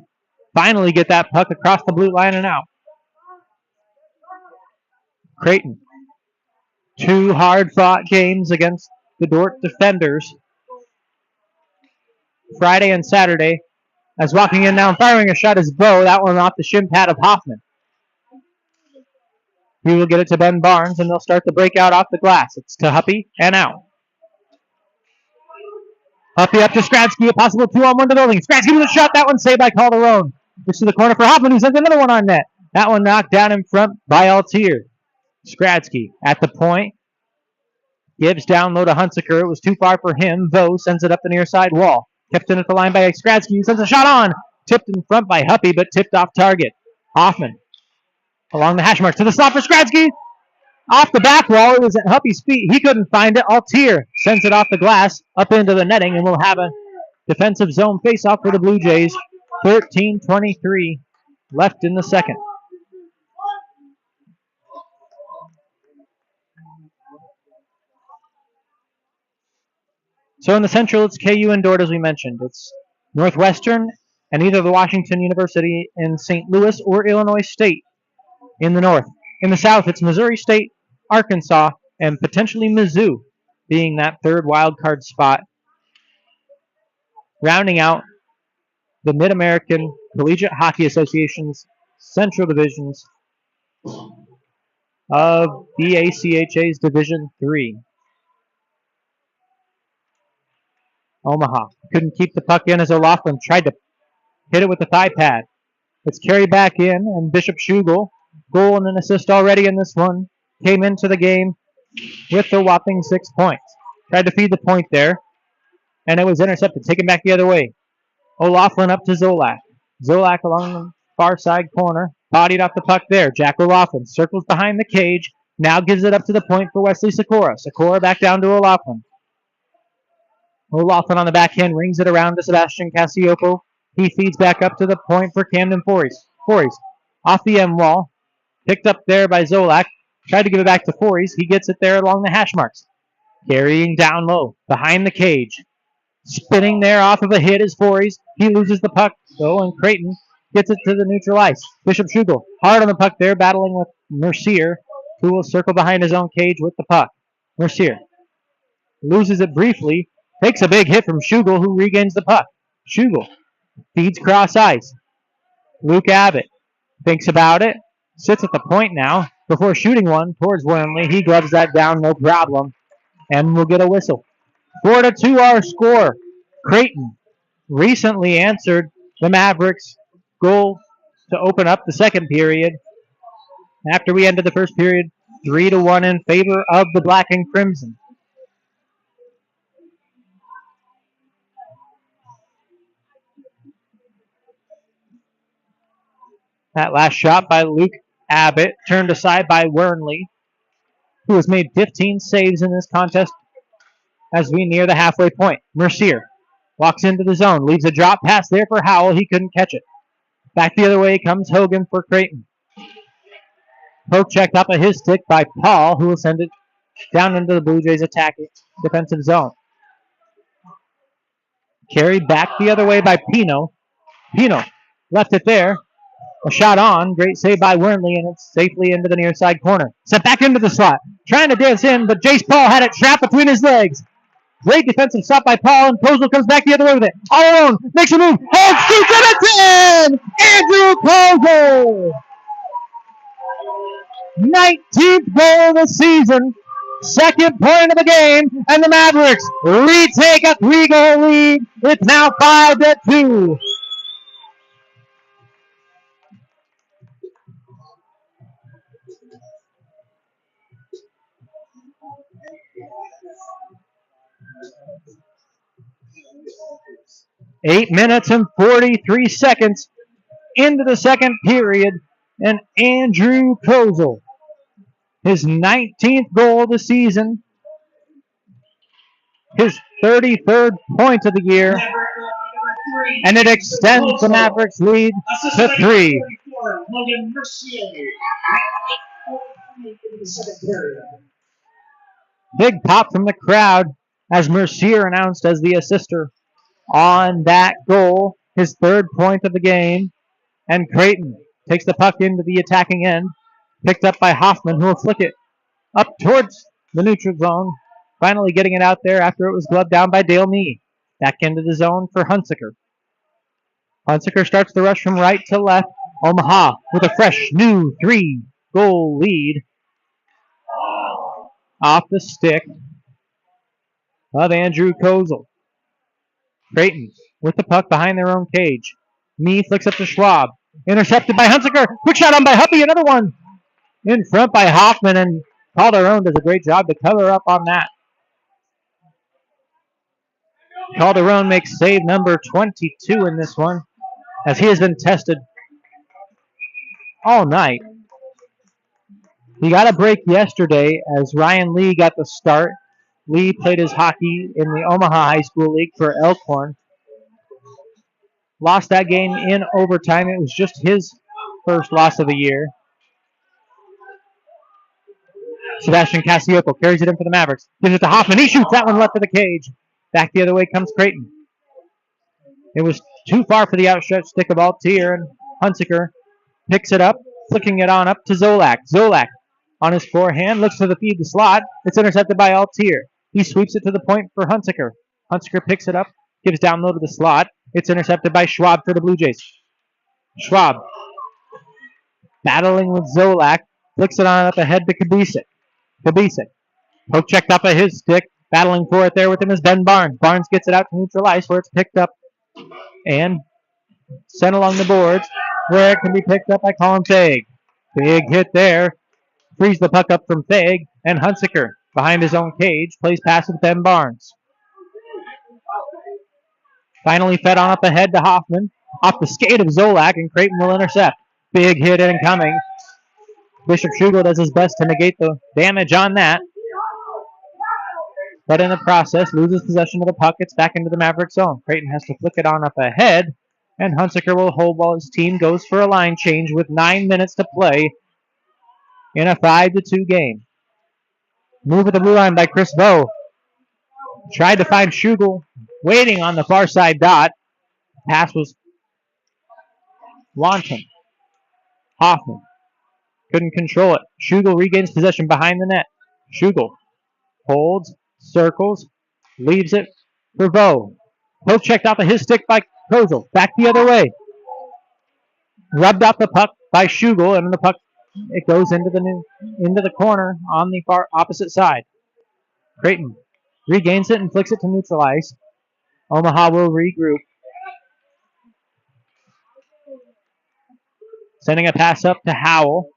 finally get that puck across the blue line and out. Creighton. 2 hard-fought games against the Dordt defenders. Friday and Saturday. As walking in now and firing a shot is Bo. That one off the shin pad of Hoffman. He will get it to Ben Barnes, and they'll start the breakout off the glass. It's to Huppy and out. Huppy up to Skradsky, a possible 2-on-1 to building. Skradsky with a shot. That one saved by Calderon. It's to the corner for Hoffman, who sends another one on net. That one knocked down in front by Altier. Skradsky at the point. Gives down low to Hunsaker. It was too far for him. Vo sends it up the near side wall. Kept in at the line by Skradsky, who sends a shot on. Tipped in front by Huppy, but tipped off target. Hoffman along the hash mark to the stop for Skradsky. Off the back wall, it was at Huppy's feet. He couldn't find it. Altier sends it off the glass up into the netting, and we'll have a defensive zone face-off for the Blue Jays. 13:23 left in the second. So in the Central, it's KU and Dordt, as we mentioned. It's Northwestern and either the Washington University in St. Louis or Illinois State in the North. In the South, it's Missouri State, Arkansas, and potentially Mizzou being that third wild card spot. Rounding out the Mid-American Collegiate Hockey Association's Central Divisions of the ACHA's Division III. Omaha couldn't keep the puck in as O'Loughlin tried to hit it with the thigh pad. It's carried back in, and Bishop Schugel, goal and an assist already in this one, came into the game with the whopping 6 points. Tried to feed the point there, and it was intercepted, taken back the other way. O'Loughlin up to Zolak. Zolak along the far side corner, bodied off the puck there. Jack O'Loughlin circles behind the cage, now gives it up to the point for Wesley Sikora. Sikora back down to O'Loughlin. O'Loughlin on the backhand rings it around to Sebastian Cassiopo. He feeds back up to the point for Camden Fories. Fories off the end wall. Picked up there by Zolak. Tried to give it back to Fories. He gets it there along the hash marks. Carrying down low. Behind the cage. Spinning there off of a hit is Fories. He loses the puck though, and Creighton gets it to the neutral ice. Bishop Schugel hard on the puck there, battling with Mercier, who will circle behind his own cage with the puck. Mercier loses it briefly. Takes a big hit from Schugel, who regains the puck. Schugel feeds cross ice. Luke Abbott thinks about it. Sits at the point now before shooting one towards Wormley. He gloves that down, no problem. And we'll get a whistle. 4-2 our score. Creighton recently answered the Mavericks' goal to open up the second period. After we ended the first period, 3-1 in favor of the Black and Crimson. That last shot by Luke Abbott turned aside by Wernley, who has made 15 saves in this contest as we near the halfway point. Mercier walks into the zone, leaves a drop pass there for Howell. He couldn't catch it. Back the other way comes Hogan for Creighton. Poke checked up at his stick by Paul, who will send it down into the Blue Jays' attacking defensive zone. Carried back the other way by Pino. Pino left it there. A shot on. Great save by Wernley, and it's safely into the near side corner. Sent back into the slot. Trying to dance in, but Jace Paul had it trapped between his legs. Great defensive stop by Paul, and Kozel comes back the other way with it. All alone. Makes a move. Holds, shoots, and it's in! Andrew Kozel! 19th goal of the season. Second point of the game, and the Mavericks retake a 3-goal lead. It's now 5-2. Eight minutes and 43 seconds into the second period, and Andrew Kozel, his 19th goal of the season, his 33rd point of the year, and it extends the Mavericks' lead to 3. Big pop from the crowd as Mercier announced as the assister on that goal, his 3rd point of the game. And Creighton takes the puck into the attacking end, picked up by Hoffman, who will flick it up towards the neutral zone, finally getting it out there after it was gloved down by Dale Meade. Back into the zone for Hunsaker. Hunsaker starts the rush from right to left. Omaha with a fresh new 3-goal lead off the stick of Andrew Kozel. Creighton with the puck behind their own cage. Mee flicks up to Schwab. Intercepted by Hunsaker. Quick shot on by Huppy. Another one in front by Hoffman, and Calderon does a great job to cover up on that. Calderon makes save number 22 in this one, as he has been tested all night. He got a break yesterday as Ryan Lee got the start. Lee played his hockey in the Omaha High School League for Elkhorn. Lost that game in overtime. It was just his first loss of the year. Sebastian Cassioppo carries it in for the Mavericks. Gives it to Hoffman. He shoots that one left of the cage. Back the other way comes Creighton. It was too far for the outstretched stick of Altier, and Hunsaker picks it up, flicking it on up to Zolak. Zolak on his forehand looks to the feed the slot. It's intercepted by Altier. He sweeps it to the point for Hunsaker. Hunsaker picks it up, gives down low to the slot. It's intercepted by Schwab for the Blue Jays. Schwab battling with Zolak, flicks it on up ahead to Kabisik. Kabisik poke checked up at his stick. Battling for it there with him is Ben Barnes. Barnes gets it out to neutral ice where it's picked up and sent along the boards where it can be picked up by Colin Faig. Big hit there. Frees the puck up from Faig, and Hunsaker behind his own cage plays pass with Ben Barnes. Finally fed on up ahead to Hoffman. Off the skate of Zolak, and Creighton will intercept. Big hit incoming. Bishop Schugel does his best to negate the damage on that, but in the process loses possession of the puck. It's back into the Mavericks zone. Creighton has to flick it on up ahead, and Hunsaker will hold while his team goes for a line change with 9 minutes to play in a 5-2 game. Move at the blue line by Chris Bowe. Tried to find Schugel waiting on the far side dot. Pass was wanton. Hoffman couldn't control it. Schugel regains possession behind the net. Schugel holds, circles, leaves it for Bowe. Poke checked off of his stick by Kozel. Back the other way. Rubbed off the puck by Schugel, and the puck it goes into the corner on the far opposite side. Creighton regains it and flicks it to neutral ice. Omaha will regroup. Sending a pass up to Howell.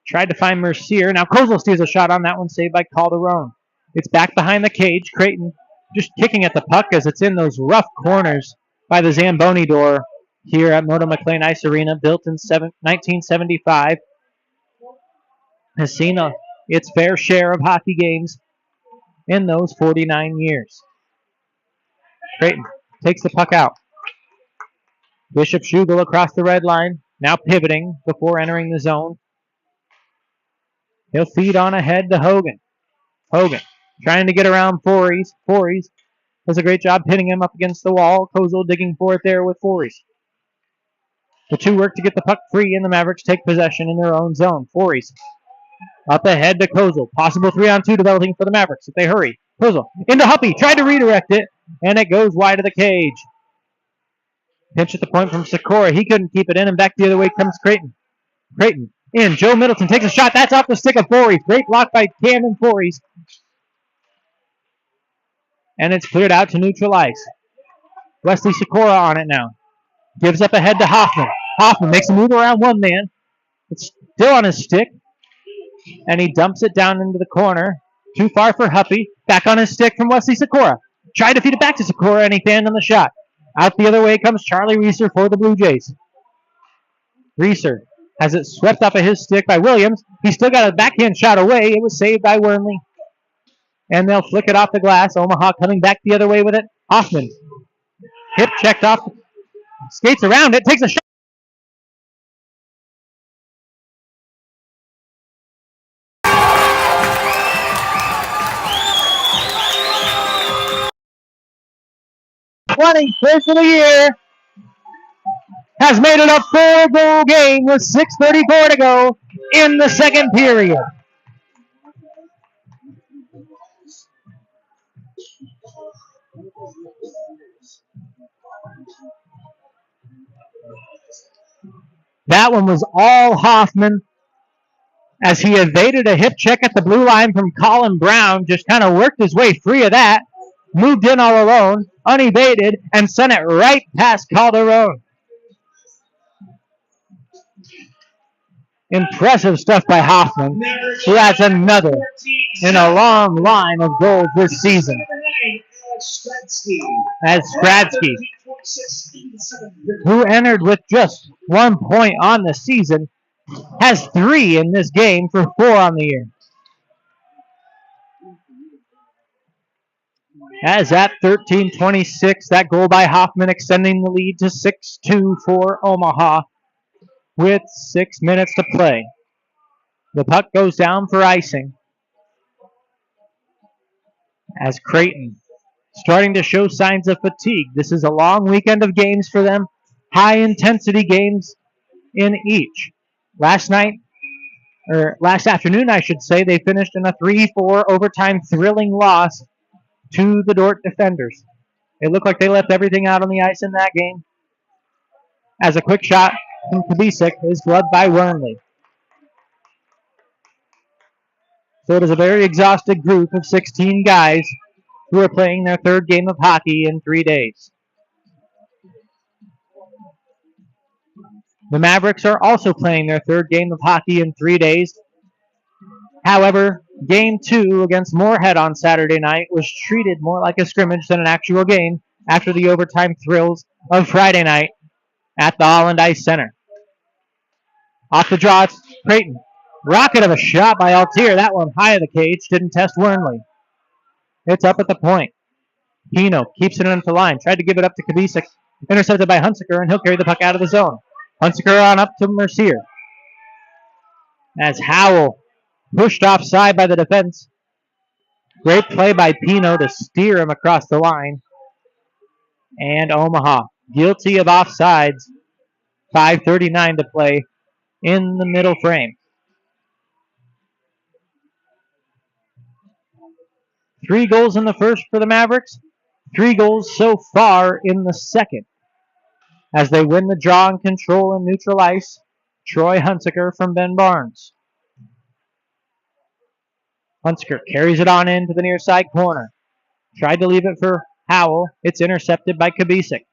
Tried to find Mercier. Now Kozel steals a shot on that one, saved by Calderon. It's back behind the cage. Creighton just kicking at the puck as it's in those rough corners by the Zamboni door here at Moto McLean Ice Arena, built in 1975, has seen its fair share of hockey games in those 49 years. Creighton takes the puck out. Bishop Schugel across the red line, now pivoting before entering the zone. He'll feed on ahead to Hogan. Hogan trying to get around Fories. Fories does a great job hitting him up against the wall. Kozel digging for it there with Fories. The two work to get the puck free, and the Mavericks take possession in their own zone. Fories up ahead to Kozel. Possible 3-on-2 developing for the Mavericks if they hurry. Kozel into Huppy. Tried to redirect it, and it goes wide of the cage. Pinch at the point from Sikora. He couldn't keep it in, and back the other way comes Creighton. Creighton in. Joe Middleton takes a shot. That's off the stick of Fories. Great block by Camden Fories. And it's cleared out to neutral ice. Wesley Sikora on it now. Gives up ahead to Hoffman. Hoffman makes a move around one man. It's still on his stick. And he dumps it down into the corner. Too far for Huppy. Back on his stick from Wesley Sikora. Tried to feed it back to Sikora, and he fanned on the shot. Out the other way comes Charlie Reeser for the Blue Jays. Reeser has it swept off of his stick by Williams. He still got a backhand shot away. It was saved by Wormley. And they'll flick it off the glass. Omaha coming back the other way with it. Hoffman. Hip checked off. Skates around it. Takes a shot. First of the year. Has made it a 4-goal game with 6:34 to go in the second period. That one was all Hoffman as he evaded a hip check at the blue line from Colin Brown. Just kind of worked his way free of that. Moved in all alone, unevaded, and sent it right past Calderon. Impressive stuff by Hoffman, who adds another in a long line of goals this season. As Skradsky, who entered with just 1 point on the season, has 3 in this game for 4 on the year. As at 13:26, that goal by Hoffman extending the lead to 6-2 for Omaha with 6 minutes to play. The puck goes down for icing as Creighton starting to show signs of fatigue. This is a long weekend of games for them, high-intensity games in each. Last afternoon, I should say, they finished in a 3-4 overtime thrilling loss to the Dordt defenders. It looked like they left everything out on the ice in that game. As a quick shot from Kubicek is gloved by Wormley. So it is a very exhausted group of 16 guys who are playing their third game of hockey in 3 days. The Mavericks are also playing their third game of hockey in 3 days. However, Game 2 against Moorhead on Saturday night was treated more like a scrimmage than an actual game after the overtime thrills of Friday night at the Holland Ice Center. Off the draw, it's Creighton. Rocket of a shot by Altier. That one high of the cage. Didn't test Wormley. It's up at the point. Pino keeps it into the line. Tried to give it up to Kubicek. Intercepted by Hunsaker, and he'll carry the puck out of the zone. Hunsaker on up to Mercier. As Howell pushed offside by the defense. Great play by Pino to steer him across the line. And Omaha guilty of offsides. 5:39 to play in the middle frame. 3 goals in the first for the Mavericks. 3 goals so far in the second. As they win the draw and control in neutral ice, Troy Hunsaker from Ben Barnes. Hunsaker carries it on into the near side corner. Tried to leave it for Howell. It's intercepted by Kubicek.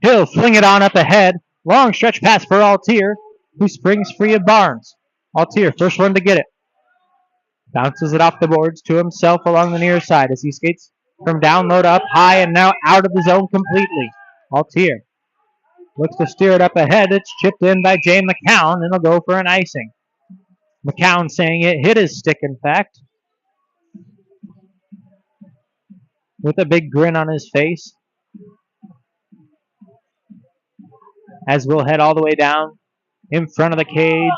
He'll fling it on up ahead. Long stretch pass for Altier, who springs free of Barnes. Altier, first one to get it. Bounces it off the boards to himself along the near side as he skates from down low to up high and now out of the zone completely. Altier Looks to steer it up ahead. It's chipped in by Jay McCown, and it'll go for an icing. McCown saying it hit his stick, in fact, with a big grin on his face. As we'll head all the way down in front of the cage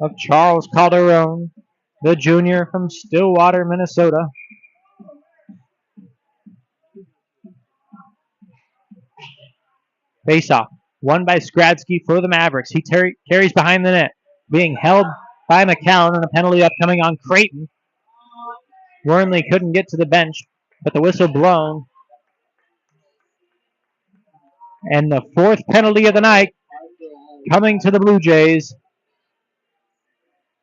of Charles Calderon, the junior from Stillwater, Minnesota. Face-off, won by Skradsky for the Mavericks. He carries behind the net, being held by McCown, and a penalty upcoming on Creighton. Wernley couldn't get to the bench, but the whistle blown. And the fourth penalty of the night coming to the Blue Jays.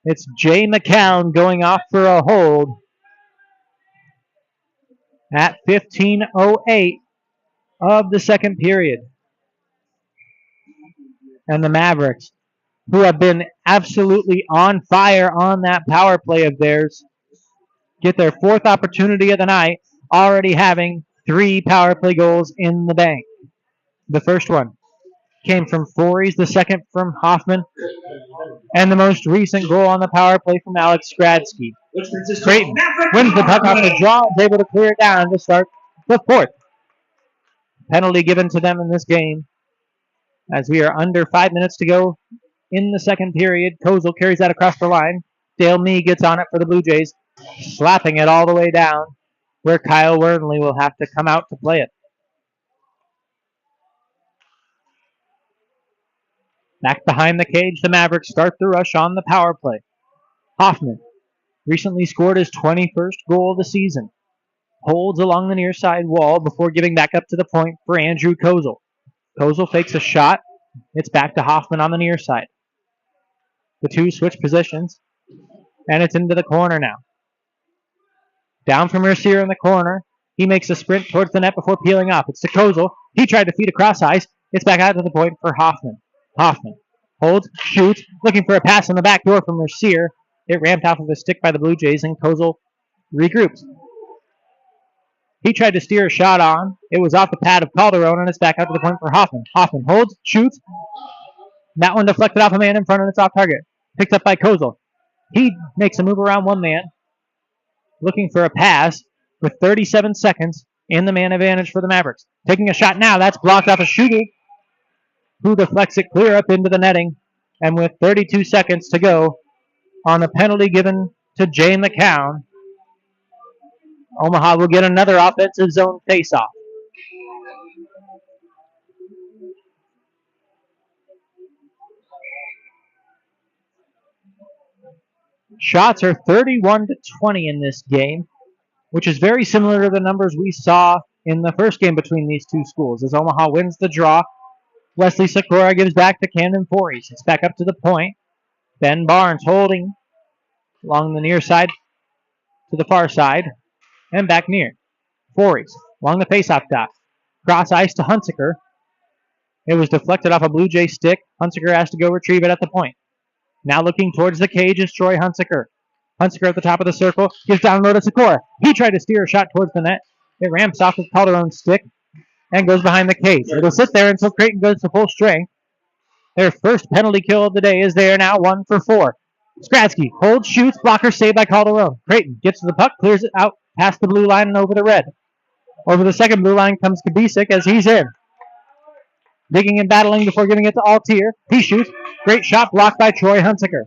It's Jay McCown going off for a hold at 15:08 of the second period. And the Mavericks, who have been absolutely on fire on that power play of theirs, get their fourth opportunity of the night, already having 3 power play goals in the bank. The first one came from Fories, the second from Hoffman, and the most recent goal on the power play from Alex Skradsky. Creighton wins the puck off the draw, is able to clear it down to start the fourth. Penalty given to them in this game, as we are under 5 minutes to go in the second period. Kozel carries that across the line. Dale Mee gets on it for the Blue Jays, slapping it all the way down, where Kyle Wernley will have to come out to play it. Back behind the cage, the Mavericks start the rush on the power play. Hoffman recently scored his 21st goal of the season. Holds along the near side wall before giving back up to the point for Andrew Kozel. Kozel fakes a shot. It's back to Hoffman on the near side. The two switch positions, and it's into the corner now. Down from Mercier in the corner. He makes a sprint towards the net before peeling off. It's to Kozel. He tried to feed across ice. It's back out to the point for Hoffman. Hoffman holds, shoots, looking for a pass in the back door from Mercier. It ramped off of a stick by the Blue Jays, and Kozel regroups. He tried to steer a shot on. It was off the pad of Calderon, and it's back out to the point for Hoffman. Hoffman holds, shoots. That one deflected off a man in front, and it's off target. Picked up by Kozel. He makes a move around one man, looking for a pass with 37 seconds in the man advantage for the Mavericks. Taking a shot now. That's blocked off a shooter, who deflects it clear up into the netting. And with 32 seconds to go on a penalty given to Jay McCown, Omaha will get another offensive zone faceoff. Shots are 31-20 in this game, which is very similar to the numbers we saw in the first game between these two schools. As Omaha wins the draw, Wesley Sikora gives back to Camden Fories. It's back up to the point. Ben Barnes holding along the near side to the far side and back near. Fories along the faceoff dot. Cross ice to Hunsaker. It was deflected off a Blue Jay stick. Hunsaker has to go retrieve it at the point. Now looking towards the cage is Troy Hunsaker. Hunsaker at the top of the circle. Gives down low to Sikora. He tried to steer a shot towards the net. It ramps off of Calderon's stick and goes behind the cage. It'll sit there until Creighton goes to full strength. Their first penalty kill of the day is there now, 1 for 4. Skradsky holds, shoots, blocker saved by Calderon. Creighton gets to the puck, clears it out past the blue line and over the red. Over the second blue line comes Kabisik as he's in. Digging and battling before giving it to Altier. He shoots. Great shot blocked by Troy Hunsaker.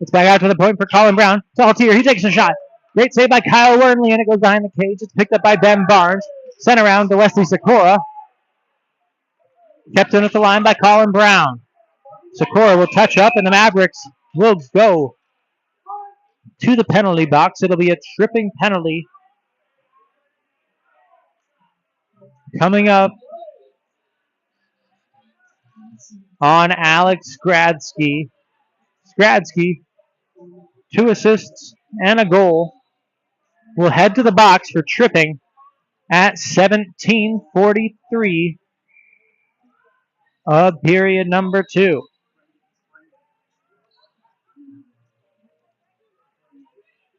It's back out to the point for Colin Brown. To Altier. He takes a shot. Great save by Kyle Wernley, and it goes behind the cage. It's picked up by Ben Barnes. Sent around to Wesley Sikora. Kept in at the line by Colin Brown. Sikora will touch up, and the Mavericks will go to the penalty box. It'll be a tripping penalty coming up on Alex Skradsky. Skradsky, 2 assists and a goal, will head to the box for tripping at 17:43 of period number 2.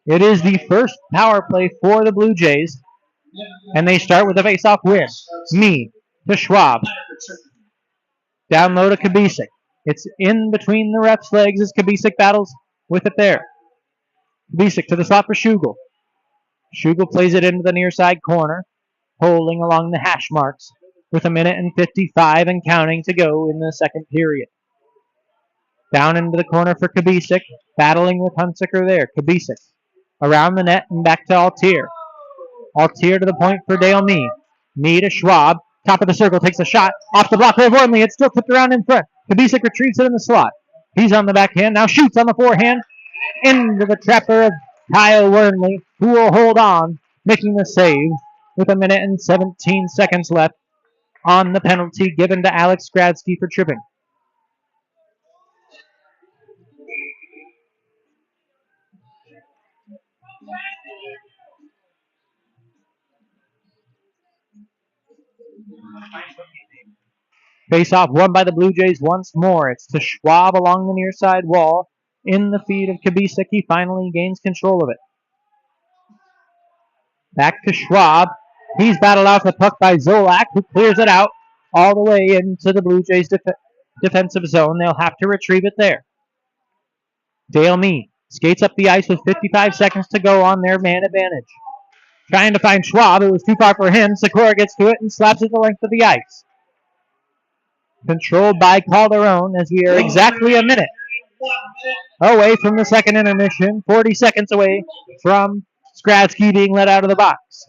It is the first power play for the Blue Jays, and they start with a face-off win. Mee to Schwab. Down low to Kubisik. It's in between the ref's legs as Kubisik battles with it there. Kubisik to the slot for Schugel. Schugel plays it into the near side corner, holding along the hash marks with 1:55 and counting to go in the second period. Down into the corner for Kubisik, battling with Hunsaker there. Kubisik around the net and back to Altier. Altier to the point for Dale Mee. Mee to Schwab. Top of the circle, takes a shot. Off the block, importantly, it's still flipped around in front. Kubisik retrieves it in the slot. He's on the backhand, now shoots on the forehand. Into the trapper of Kyle Wernley, who will hold on, making the save with 1:17 left on the penalty given to Alex Gradsky for tripping. Face-off won by the Blue Jays once more. It's to Schwab along the near side wall. In the feed of Kubisik, he finally gains control of it. Back to Schwab. He's battled out the puck by Zolak, who clears it out all the way into the Blue Jays' defensive zone. They'll have to retrieve it there. Dale Mee skates up the ice with 55 seconds to go on their man advantage. Trying to find Schwab. It was too far for him. Sikora gets to it and slaps it the length of the ice. Controlled by Calderon as we are exactly a minute away from the second intermission. 40 seconds away from Skradsky being let out of the box,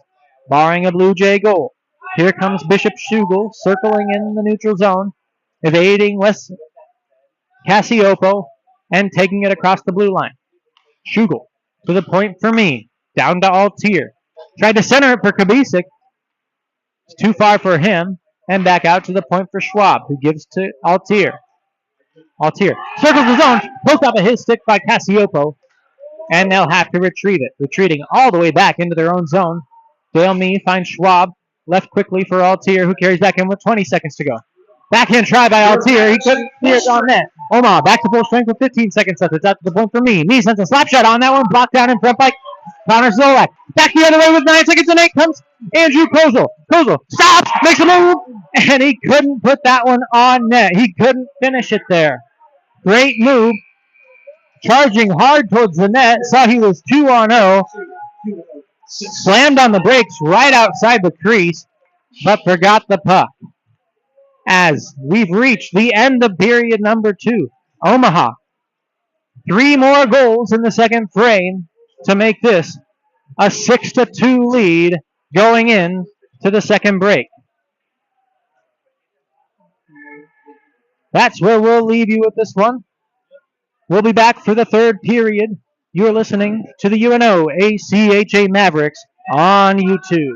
barring a Blue Jay goal. Here comes Bishop Schugel circling in the neutral zone, evading Wes Cassiopo and taking it across the blue line. Schugel to the point for me. Down to Altier. Tried to center it for Kubisik. It's too far for him. And back out to the point for Schwab, who gives to Altier. Altier circles the zone. Post off of his stick by Cassiopo. And they'll have to retrieve it. Retreating all the way back into their own zone. Dale Mee finds Schwab. Left quickly for Altier, who carries back in with 20 seconds to go. Backhand try by Altier. He couldn't clear it on net. Omaha back to full strength with 15 seconds left. It's out to the point for Mee. Mee sends a slap shot on that one. Blocked down in front by Connor Zolak. Back the other way with 9 seconds and 8 comes Andrew Kozel. Kozel stops, makes a move, and he couldn't put that one on net. He couldn't finish it there. Great move. Charging hard towards the net. Saw he was 2-0. Slammed on the brakes right outside the crease, but forgot the puck. As we've reached the end of period number 2. Omaha, 3 more goals in the second frame to make this a 6-2 lead going in to the second break. That's where we'll leave you with this one. We'll be back for the third period. You're listening to the UNO ACHA Mavericks on YouTube.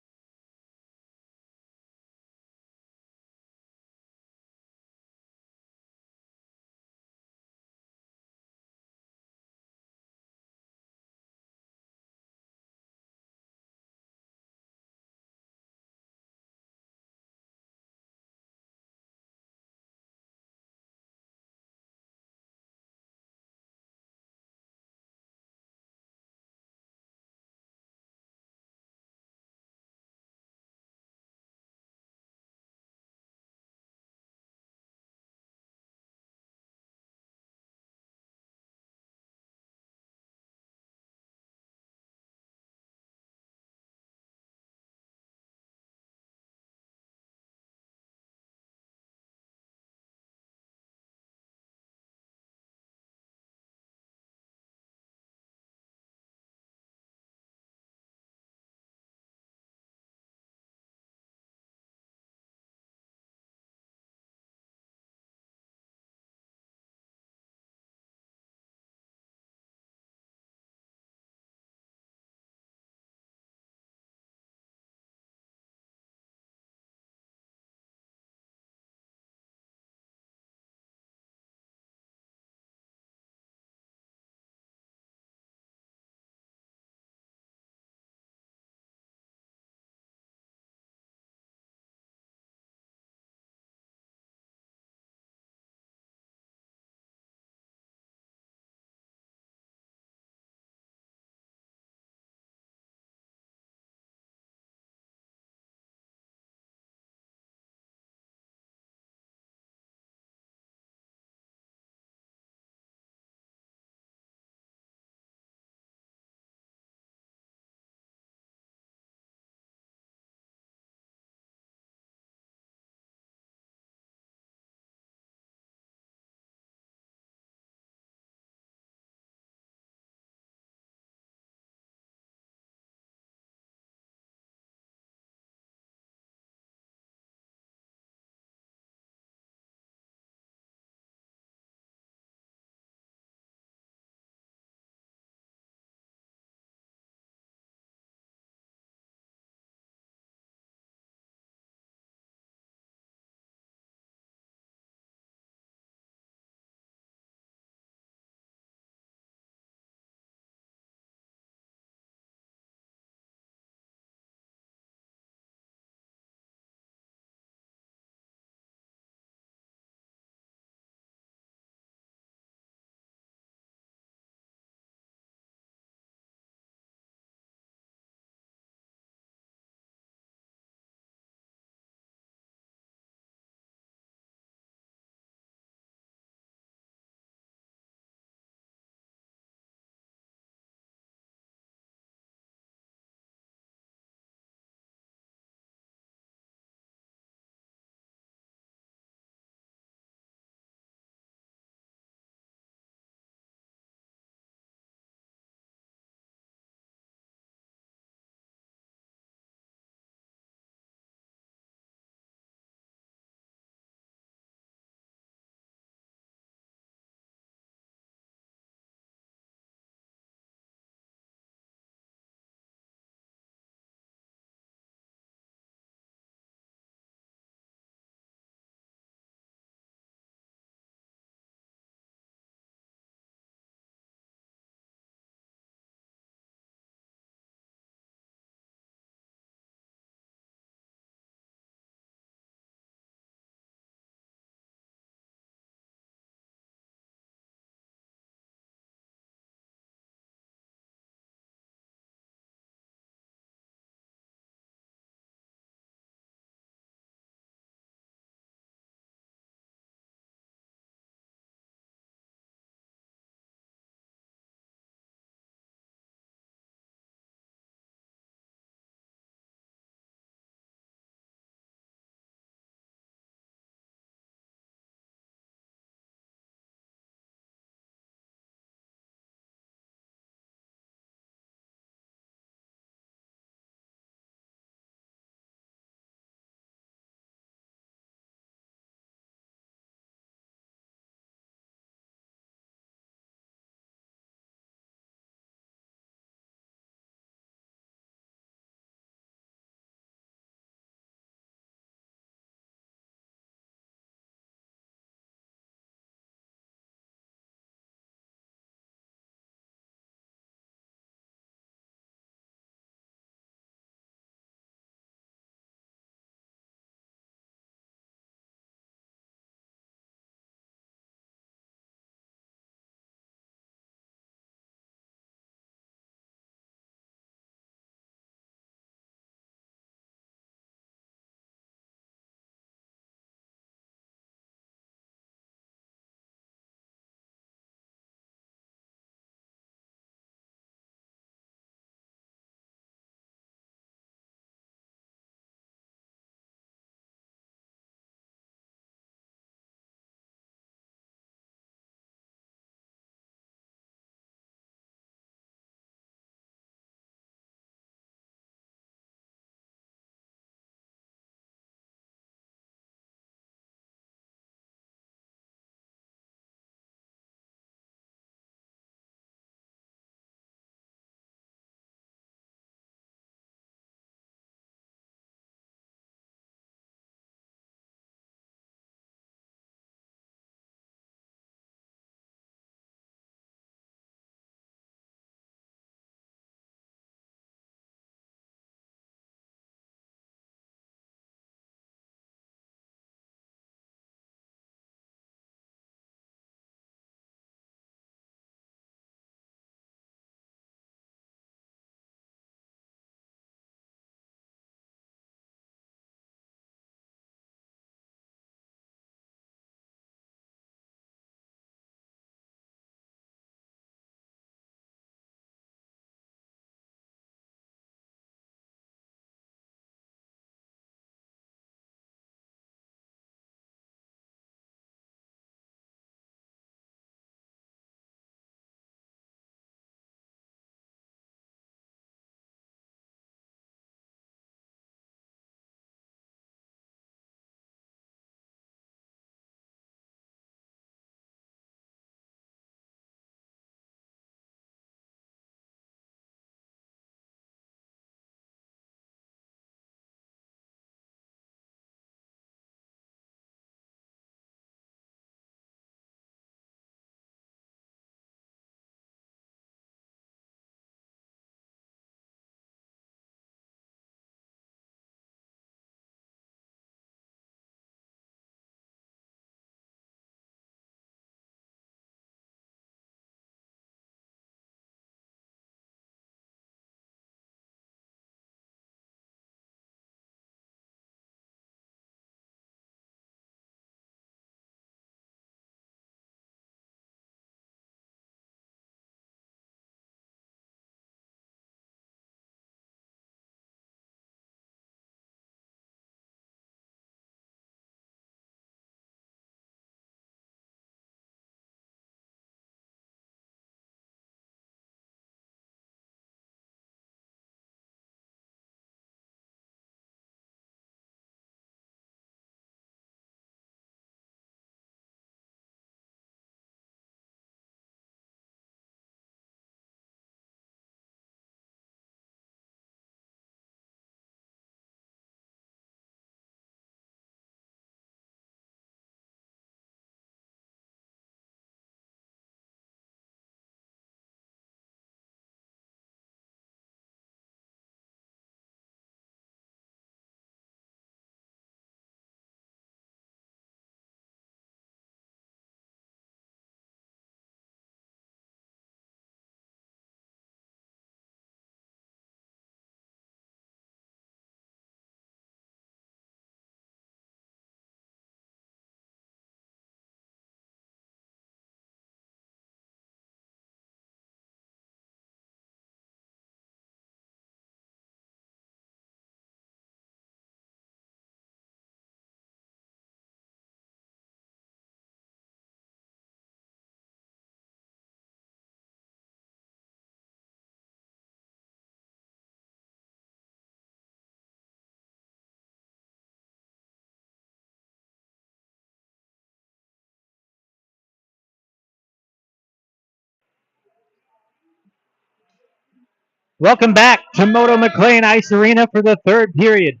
Welcome back to Moto McLean Ice Arena for the third period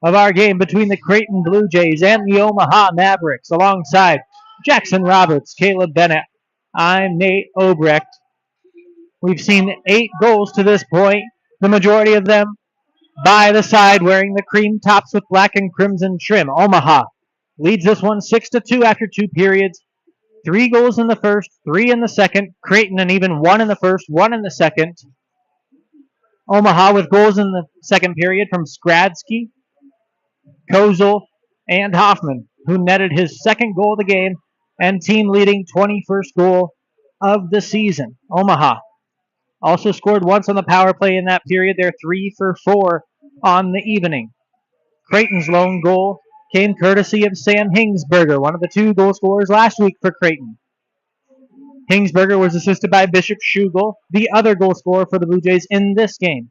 of our game between the Creighton Blue Jays and the Omaha Mavericks. Alongside Jackson Roberts, Caleb Bennett, I'm Nate Obrecht. We've seen 8 goals to this point, the majority of them by the side wearing the cream tops with black and crimson trim. Omaha leads this one 6-2 after 2 periods. 3 goals in the first, 3 in the second. Creighton and even 1 in the first, 1 in the second. Omaha with goals in the second period from Skradsky, Kozel, and Hoffman, who netted his second goal of the game and team-leading 21st goal of the season. Omaha also scored once on the power play in that period. They're 3 for 4 on the evening. Creighton's lone goal came courtesy of Sam Hingsberger, one of the 2 goal scorers last week for Creighton. Hingsberger was assisted by Bishop Schugel, the other goal scorer for the Blue Jays in this game.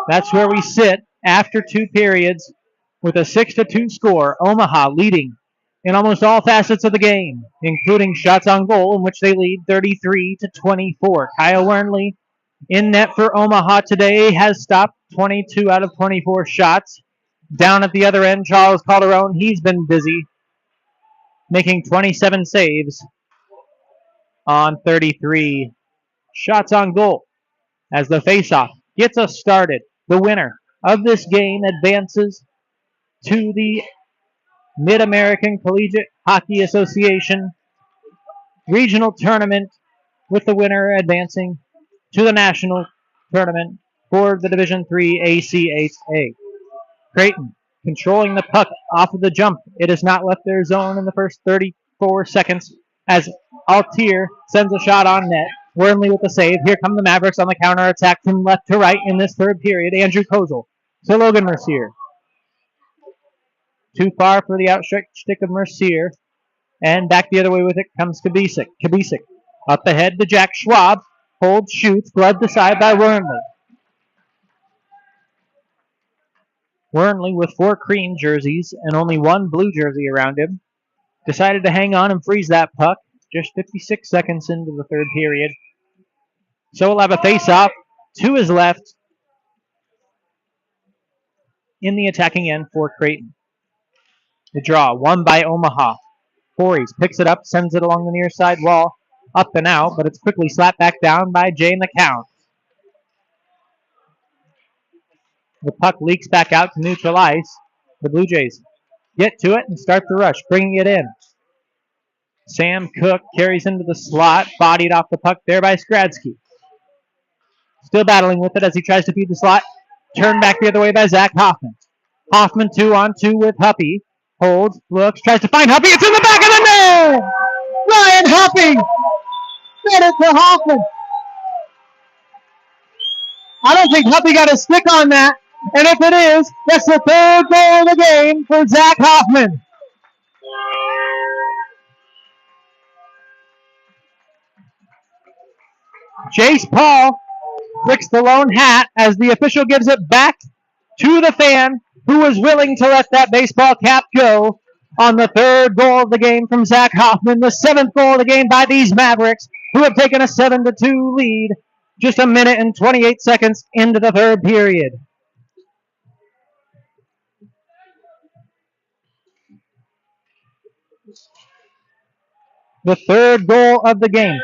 That's where we sit after 2 periods with a 6-2 score. Omaha leading in almost all facets of the game, including shots on goal, in which they lead 33-24. Kyle Wernley in net for Omaha today has stopped 22 out of 24 shots. Down at the other end, Charles Calderon, he's been busy, making 27 saves on 33 shots on goal. As the faceoff gets us started, the winner of this game advances to the Mid-American Collegiate Hockey Association regional tournament, with the winner advancing to the national tournament for the Division III ACHA. Creighton controlling the puck off of the jump. It has not left their zone in the first 34 seconds as Altier sends a shot on net. Wernley with the save. Here come the Mavericks on the counterattack from left to right in this third period. Andrew Kozel to Logan Mercier. Too far for the outstretched stick of Mercier. And back the other way with it comes Kabisik. Kabisik up ahead to Jack Schwab. Holds, shoots, gloved aside by Wernley. Wernley with 4 cream jerseys and only 1 blue jersey around him decided to hang on and freeze that puck just 56 seconds into the third period. So we'll have a face-off to his left in the attacking end for Creighton. The draw, won by Omaha. Voorhees picks it up, sends it along the near side wall, up and out, but it's quickly slapped back down by Jay McCown. The puck leaks back out to neutral ice. The Blue Jays get to it and start the rush, bringing it in. Sam Cook carries into the slot, bodied off the puck there by Skradsky. Still battling with it as he tries to feed the slot. Turned back the other way by Zach Hoffman. Hoffman 2-on-2 with Huppy. Holds, looks, tries to find Huppy. It's in the back of the net! Ryan Huppy! Get it to Hoffman. I don't think Huppy got a stick on that. And if it is, that's the 3rd goal of the game for Zach Hoffman. Jace Paul flicks the lone hat as the official gives it back to the fan, who was willing to let that baseball cap go on the 3rd goal of the game from Zach Hoffman, the 7th goal of the game by these Mavericks, who have taken a 7-2 lead just 1 minute and 28 seconds into the 3rd period. The 3rd goal of the game,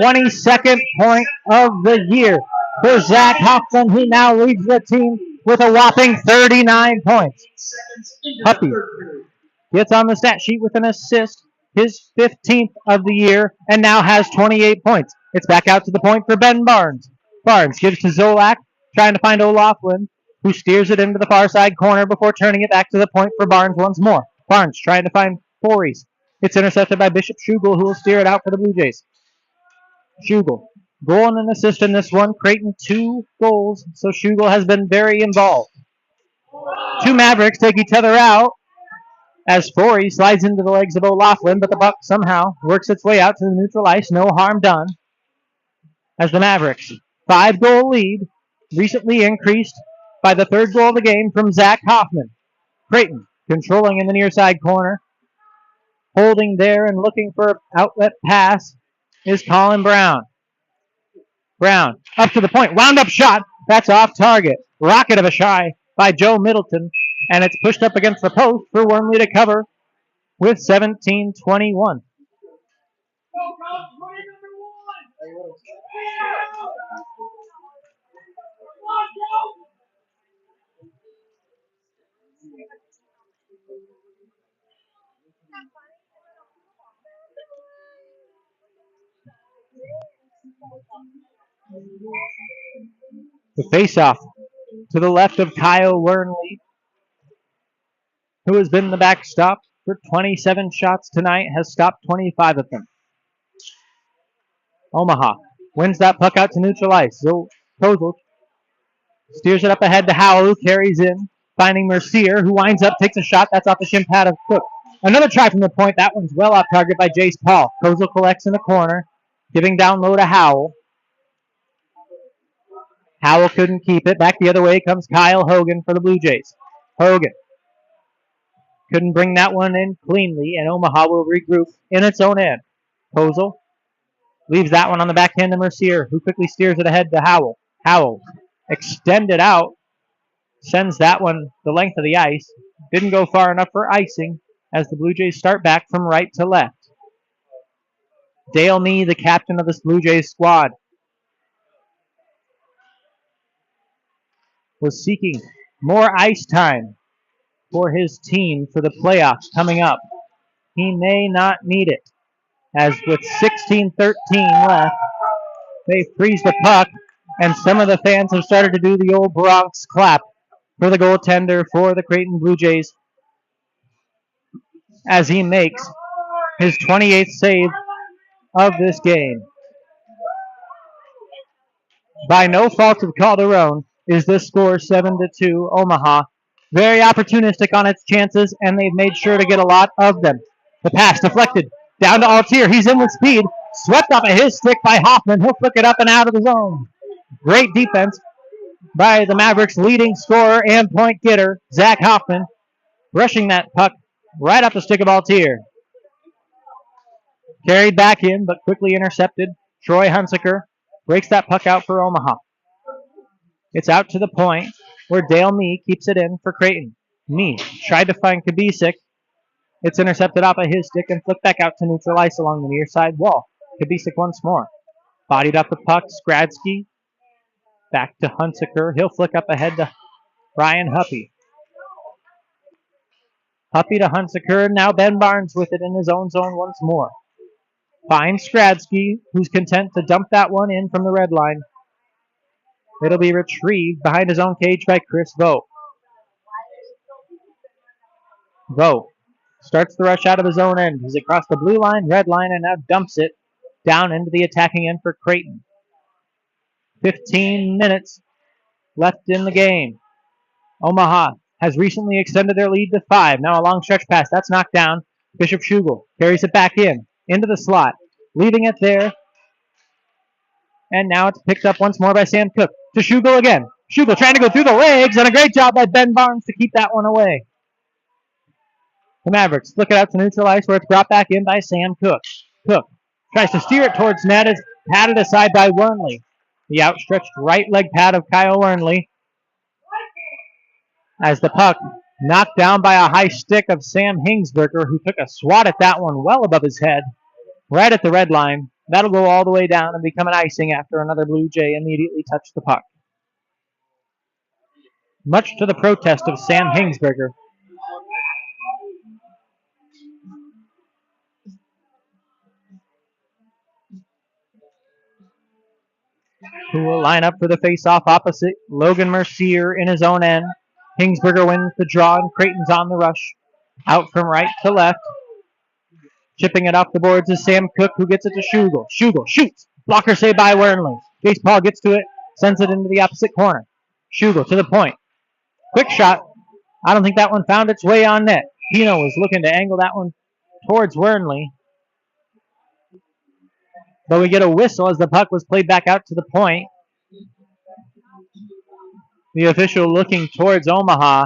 22nd point of the year for Zach Hoffman, who now leads the team with a whopping 39 points. Huppy gets on the stat sheet with an assist, his 15th of the year, and now has 28 points. It's back out to the point for Ben Barnes. Barnes gives to Zolak, trying to find O'Loughlin, who steers it into the far side corner before turning it back to the point for Barnes once more. Barnes trying to find Voorhees. It's intercepted by Bishop Schugel, who will steer it out for the Blue Jays. Schugel, goal and an assist in this one. Creighton 2 goals, so Schugel has been very involved. 2 Mavericks take each other out as Voorhees slides into the legs of O'Loughlin, but the puck somehow works its way out to the neutral ice. No harm done. As the Mavericks, 5-goal lead, recently increased by the 3rd goal of the game from Zach Hoffman. Creighton controlling in the near side corner. Holding there and looking for an outlet pass is Colin Brown. Brown up to the point. Wound up shot. That's off target. Rocket of a shy by Joe Middleton. And it's pushed up against the post for Wormley to cover with 17-21. The face-off to the left of Kyle Wernley, who has been the backstop for 27 shots tonight, has stopped 25 of them. Omaha wins that puck out to neutral ice. Kozel steers it up ahead to Howell, who carries in, finding Mercier, who winds up, takes a shot. That's off the shin pad of Cook. Another try from the point. That one's well off target by Jace Paul. Kozel collects in the corner, giving down low to Howell. Howell couldn't keep it. Back the other way comes Kyle Hogan for the Blue Jays. Hogan couldn't bring that one in cleanly, and Omaha will regroup in its own end. Kozel leaves that one on the backhand to Mercier, who quickly steers it ahead to Howell. Howell extended out, sends that one the length of the ice. Didn't go far enough for icing as the Blue Jays start back from right to left. Dale Mee, the captain of this Blue Jays squad, was seeking more ice time for his team for the playoffs coming up. He may not need it, as with 16-13 left, they freeze the puck, and some of the fans have started to do the old Bronx clap for the goaltender for the Creighton Blue Jays as he makes his 28th save of this game. By no fault of Calderon is this score 7-2 Omaha. Very opportunistic on its chances, and they've made sure to get a lot of them. The pass deflected down to Altier. He's in with speed. Swept off of his stick by Hoffman. He'll flick it up and out of the zone. Great defense by the Mavericks' leading scorer and point getter, Zach Hoffman, brushing that puck right off the stick of Altier. Carried back in, but quickly intercepted. Troy Hunsaker breaks that puck out for Omaha. It's out to the point where Dale Mee keeps it in for Creighton. Mee tried to find Kubicek. It's intercepted off of his stick and flipped back out to neutral ice along the near side wall. Kubicek once more. Bodied up the puck. Skradsky back to Hunsaker. He'll flick up ahead to Brian Huppy. Huppy to Hunsaker. Now Ben Barnes with it in his own zone once more. Finds Skradsky, who's content to dump that one in from the red line. It'll be retrieved behind his own cage by Chris Vogt. Vogt starts the rush out of his own end. He's across the blue line, red line, and now dumps it down into the attacking end for Creighton. 15 minutes left in the game. Omaha has recently extended their lead to 5. Now a long stretch pass. That's knocked down. Bishop Schugel carries it back into the slot, leaving it there. And now it's picked up once more by Sam Cook. To Schugel again. Schugel trying to go through the legs, and a great job by Ben Barnes to keep that one away. The Mavericks flick it out to neutral ice where it's brought back in by Sam Cook. Cook tries to steer it towards net. It's patted aside by Wernley. The outstretched right leg pad of Kyle Wernley. As the puck knocked down by a high stick of Sam Hingsberger, who took a swat at that one well above his head, right at the red line. That'll go all the way down and become an icing after another Blue Jay immediately touched the puck. Much to the protest of Sam Hingsberger. Who will line up for the face-off opposite Logan Mercier in his own end. Hingsberger wins the draw, and Creighton's on the rush. Out from right to left. Chipping it off the boards is Sam Cook, who gets it to Schugel. Schugel shoots. Blocker save by Wernley. Jace Paul gets to it, sends it into the opposite corner. Schugel to the point. Quick shot. I don't think that one found its way on net. Pino was looking to angle that one towards Wernley. But we get a whistle as the puck was played back out to the point. The official looking towards Omaha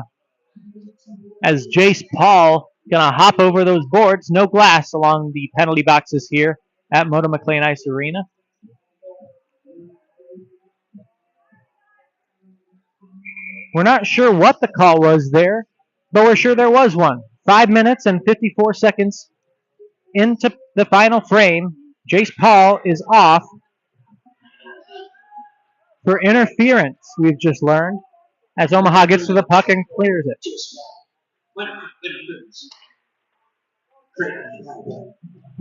as Jace Paul gonna hop over those boards. No glass along the penalty boxes here at Moto McLean Ice Arena. We're not sure what the call was there, but we're sure there was one. 5 minutes and 54 seconds into the final frame. Jace Paul is off for interference, we've just learned, as Omaha gets to the puck and clears it.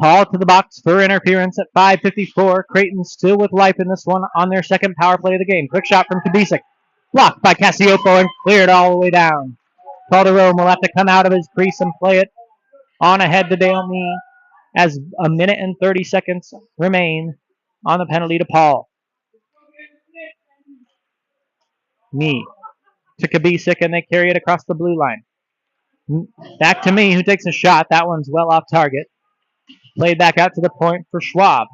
Paul to the box for interference at 5:54. Creighton still with life in this one on their second power play of the game. Quick shot from Kubicek. Blocked by Cassiopo and cleared all the way down. Calderon will have to come out of his crease and play it on ahead to Dale Mee as a minute and 30 seconds remain on the penalty to Paul. Mee to Kubicek, and they carry it across the blue line. Back to Mee, who takes a shot. That one's well off target. Played back out to the point for Schwab.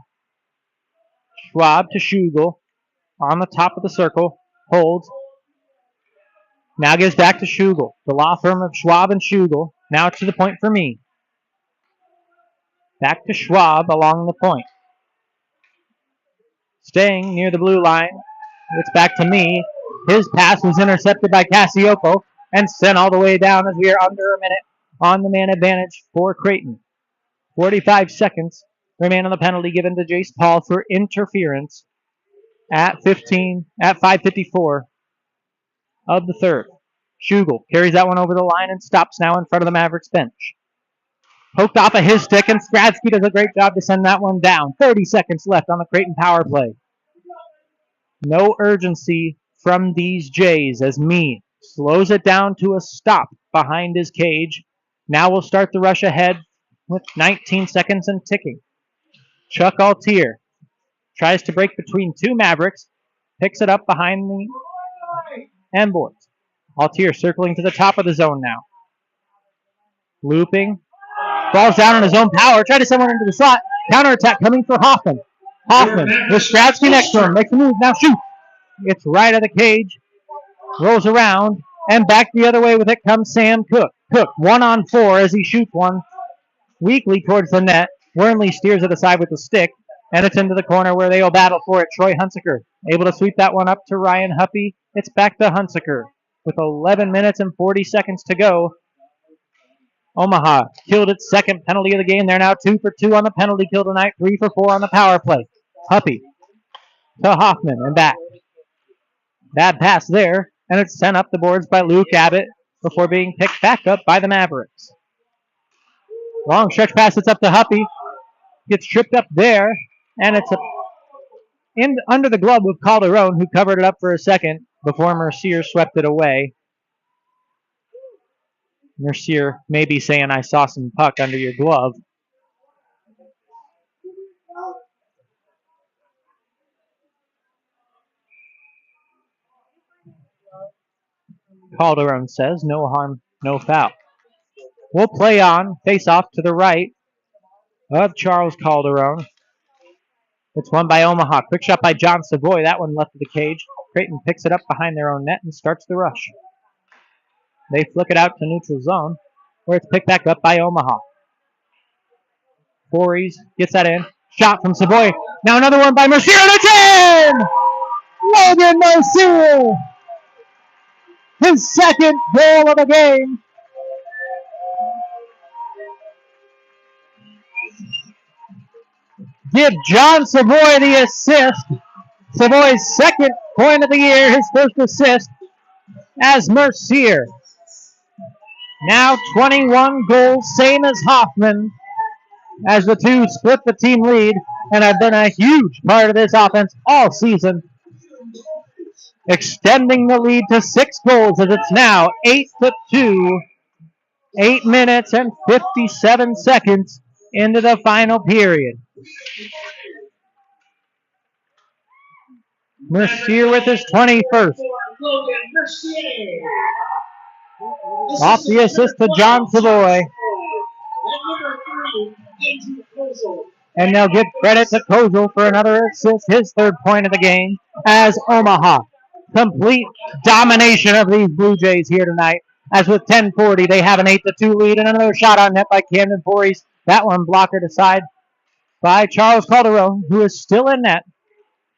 Schwab to Schugel on the top of the circle. Holds. Now gives back to Schugel. The law firm of Schwab and Schugel. Now to the point for Mee. Back to Schwab along the point. Staying near the blue line. It's back to Mee. His pass was intercepted by Cassiopo and sent all the way down as we are under a minute on the man advantage for Creighton. 45 seconds remain on the penalty given to Jace Paul for interference at 5:54 of the third. Schugel carries that one over the line and stops now in front of the Mavericks bench. Poked off of his stick, and Stradsky does a great job to send that one down. 30 seconds left on the Creighton power play. No urgency from these Jays as Mee slows it down to a stop behind his cage. Now we'll start the rush ahead with 19 seconds and ticking. Chuck Altier tries to break between two Mavericks, picks it up behind the end boards. Altier circling to the top of the zone now. Looping. Falls down on his own power. Tried to send one into the slot. Counterattack coming for Hoffman. Hoffman with Stradsky next to him. Makes a move. Now shoot. Gets right of the cage. Rolls around. And back the other way with it comes Sam Cook. Cook 1-on-4 as he shoots one weakly towards the net. Wernley steers it aside with the stick. And it's into the corner where they will battle for it. Troy Hunsaker able to sweep that one up to Ryan Huppy. It's back to Hunsaker with 11 minutes and 40 seconds to go. Omaha killed its second penalty of the game. They're now 2 for 2 on the penalty kill tonight, 3 for 4 on the power play. Huppy to Hoffman and back. Bad pass there, and it's sent up the boards by Luke Abbott before being picked back up by the Mavericks. Long stretch pass, it's up to Huppy. Gets tripped up there, and it's under the glove of Calderon, who covered it up for a second before Mercier swept it away. Mercier may be saying, I saw some puck under your glove. Calderon says, no harm, no foul. We'll play on, face off to the right of Charles Calderon. It's won by Omaha. Quick shot by John Savoy. That one left of the cage. Creighton picks it up behind their own net and starts the rush. They flick it out to neutral zone, where it's picked back up by Omaha. Voorhees gets that in. Shot from Savoy. Now another one by Mercier, and it's in! Logan Mercier! His second goal of the game. Give John Savoy the assist. Savoy's second point of the year, his first assist, as Mercier. Now 21 goals, same as Hoffman, as the two split the team lead and have been a huge part of this offense all season, extending the lead to 6 goals as it's now 8-2, 8 minutes and 57 seconds into the final period. Mercier with his 21st. Off the assist to John Savoy. And they'll give credit to Kozel for another assist, his third point of the game, as Omaha. Complete domination of these Blue Jays here tonight. As with 10:40, they have an 8-2 lead, and another shot on net by Camden Voorhees. That one blockered aside by Charles Calderon, who is still in net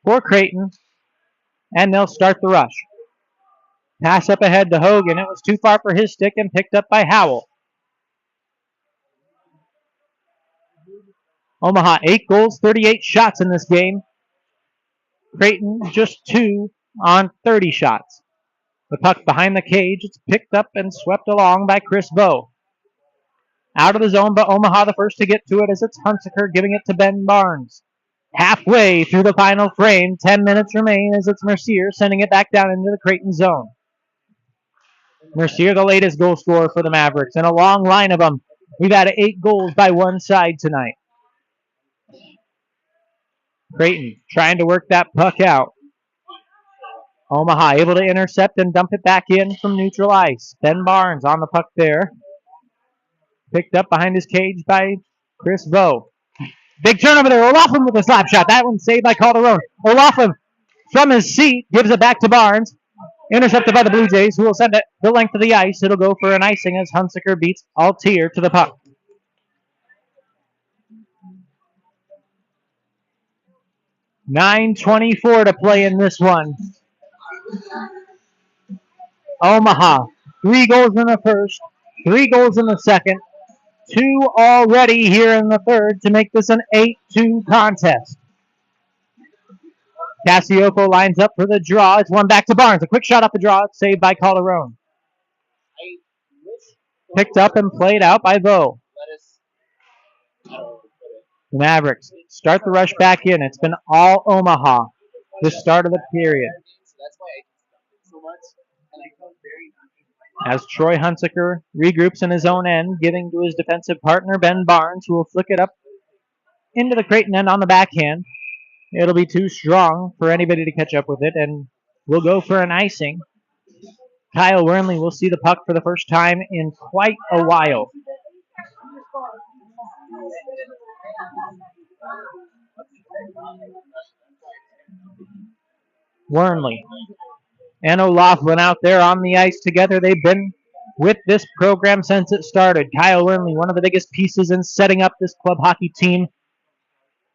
for Creighton. And they'll start the rush. Pass up ahead to Hogan. It was too far for his stick and picked up by Howell. Omaha 8 goals, 38 shots in this game. Creighton just 2 on 30 shots. The puck behind the cage. It's picked up and swept along by Chris Bowe. Out of the zone, but Omaha the first to get to it as it's Hunsaker giving it to Ben Barnes. Halfway through the final frame, 10 minutes remain as it's Mercier sending it back down into the Creighton zone. Mercier, the latest goal scorer for the Mavericks, and a long line of them. We've had 8 goals by one side tonight. Creighton trying to work that puck out. Omaha able to intercept and dump it back in from neutral ice. Ben Barnes on the puck there. Picked up behind his cage by Chris Bowe. Big turnover there. O'Loughlin with a slap shot. That one saved by Calderon. O'Loughlin from his seat gives it back to Barnes. Intercepted by the Blue Jays, who will send it the length of the ice. It'll go for an icing as Hunsaker beats Altier to the puck. $9:24 to play in this one. Omaha, 3 goals in the first, 3 goals in the second, 2 already here in the third to make this an 8-2 contest. Cassioppo lines up for the draw. It's one back to Barnes. A quick shot off the draw. It's saved by Calderon. Picked up and played out by Bowe. The Mavericks start the rush back in. It's been all Omaha the start of the period. As Troy Hunsaker regroups in his own end, giving to his defensive partner Ben Barnes, who will flick it up into the Creighton end on the backhand. It'll be too strong for anybody to catch up with it, and we'll go for an icing. Kyle Wernley will see the puck for the first time in quite a while. Wernley and O'Loughlin out there on the ice together. They've been with this program since it started. Kyle Wernley, one of the biggest pieces in setting up this club hockey team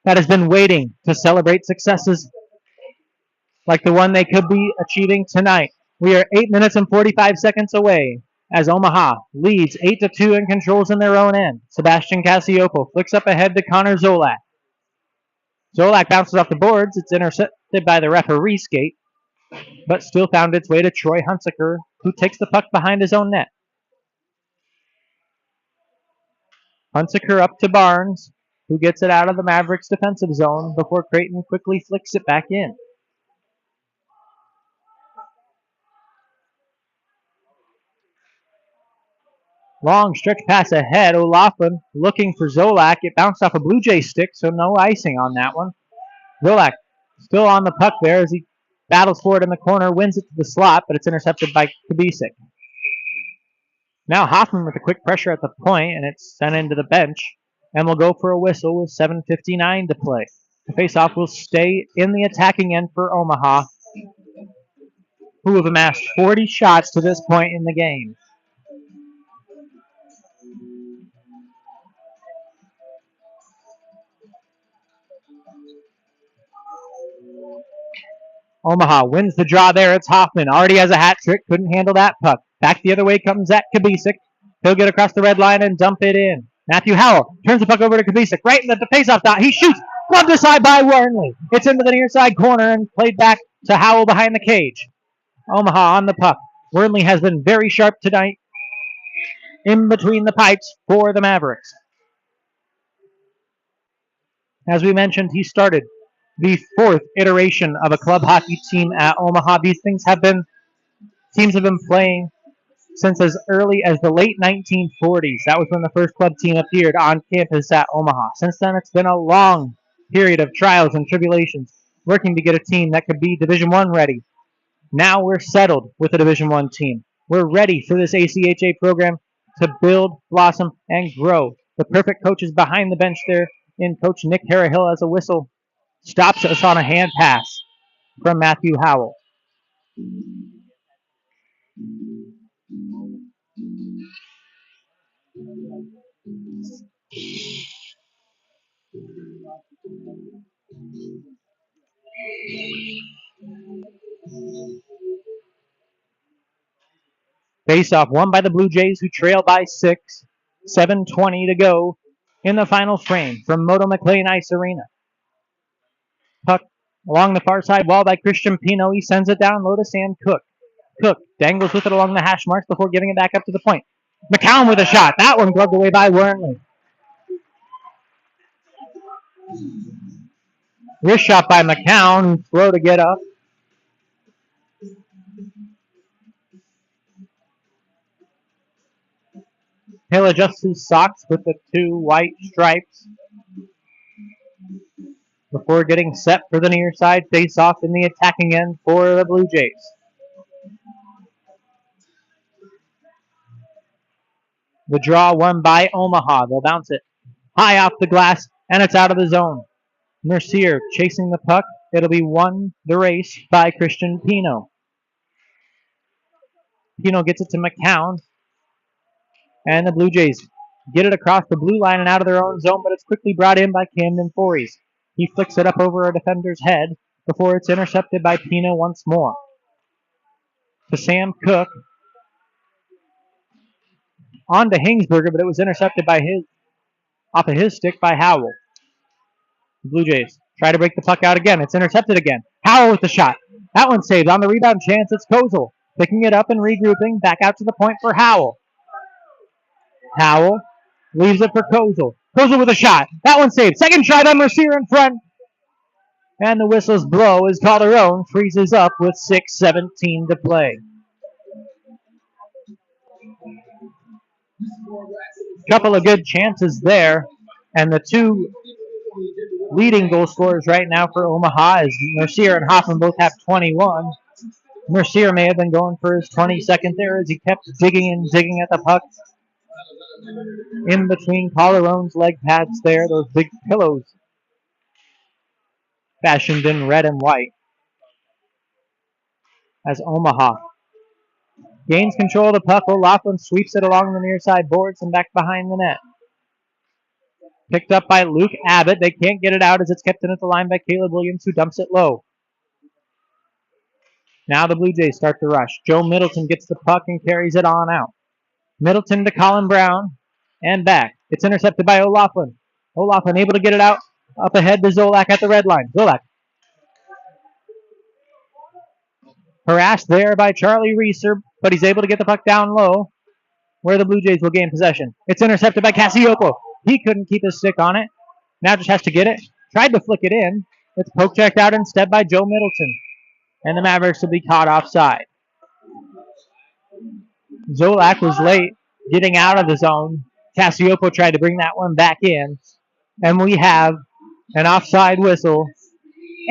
that has been waiting to celebrate successes like the one they could be achieving tonight. We are 8 minutes and 45 seconds away as Omaha leads 8-2 and controls in their own end. Sebastian Cassioppo flicks up ahead to Connor Zolak. Zolak bounces off the boards. It's intercepted by the referee skate, but still found its way to Troy Hunsaker, who takes the puck behind his own net. Hunsaker up to Barnes, who gets it out of the Mavericks' defensive zone before Creighton quickly flicks it back in. Long stretch pass ahead. O'Loughlin looking for Zolak. It bounced off a Blue Jay stick, so no icing on that one. Zolak still on the puck there as he battles for it in the corner, wins it to the slot, but it's intercepted by Kubicek. Now Hoffman with a quick pressure at the point, and it's sent into the bench, and will go for a whistle with 7:59 to play. The faceoff will stay in the attacking end for Omaha, who have amassed 40 shots to this point in the game. Omaha wins the draw there. It's Hoffman. Already has a hat trick. Couldn't handle that puck. Back the other way comes Zach Kubicek. He'll get across the red line and dump it in. Matthew Howell turns the puck over to Kubicek. Right in the faceoff dot. He shoots. Gloved aside by Wernley. It's into the near side corner and played back to Howell behind the cage. Omaha on the puck. Wernley has been very sharp tonight in between the pipes for the Mavericks. As we mentioned, he started the 4th iteration of a club hockey team at Omaha. These teams have been playing since as early as the late 1940s. That was when the first club team appeared on campus at Omaha. Since then, it's been a long period of trials and tribulations, working to get a team that could be Division I ready. Now we're settled with a Division I team. We're ready for this ACHA program to build, blossom, and grow. The perfect coach is behind the bench there in Coach Nick Harahill as a whistle stops us on a hand pass from Matthew Howell. Face-off won by the Blue Jays, who trail by 6. 7:20 to go in the final frame from Moto McLean Ice Arena. Puck along the far side wall by Christian Pino. He sends it down low to Sam Cook. Cook dangles with it along the hash marks before giving it back up to the point. McCown with a shot. That one gloved away by Wernley. Wrist shot by McCown. Slow to get up. He'll adjust his socks with the 2 white stripes before getting set for the near side face-off in the attacking end for the Blue Jays. The draw won by Omaha. They'll bounce it high off the glass, and it's out of the zone. Mercier chasing the puck. It'll be won the race by Christian Pino. Pino gets it to McCown. And the Blue Jays get it across the blue line and out of their own zone, but it's quickly brought in by Camden Fories. He flicks it up over a defender's head before it's intercepted by Pino once more. To Sam Cook. On to Hingsberger, but it was intercepted by off of his stick by Howell. The Blue Jays try to break the puck out again. It's intercepted again. Howell with the shot. That one saved. On the rebound chance, it's Kozel. Picking it up and regrouping. Back out to the point for Howell. Howell leaves it for Kozel. Kozel with a shot. That one saved. Second try by Mercier in front. And the whistles blow as Calderon freezes up with 6:17 to play. Couple of good chances there. And the 2 leading goal scorers right now for Omaha is Mercier and Hoffman both have 21. Mercier may have been going for his 22nd there as he kept digging and digging at the puck. In between Calderon's leg pads there, those big pillows fashioned in red and white. As Omaha gains control of the puck, O'Loughlin sweeps it along the near side boards and back behind the net. Picked up by Luke Abbott. They can't get it out as it's kept in at the line by Caleb Williams, who dumps it low. Now the Blue Jays start the rush. Joe Middleton gets the puck and carries it on out. Middleton to Colin Brown and back. It's intercepted by O'Loughlin. O'Loughlin able to get it out up ahead to Zolak at the red line. Zolak. Harassed there by Charlie Reeser, but he's able to get the puck down low where the Blue Jays will gain possession. It's intercepted by Cassiopo. He couldn't keep his stick on it. Now just has to get it. Tried to flick it in. It's poke checked out instead by Joe Middleton. And the Mavericks will be caught offside. Zolak was late getting out of the zone. Cassiopo tried to bring that one back in. And we have an offside whistle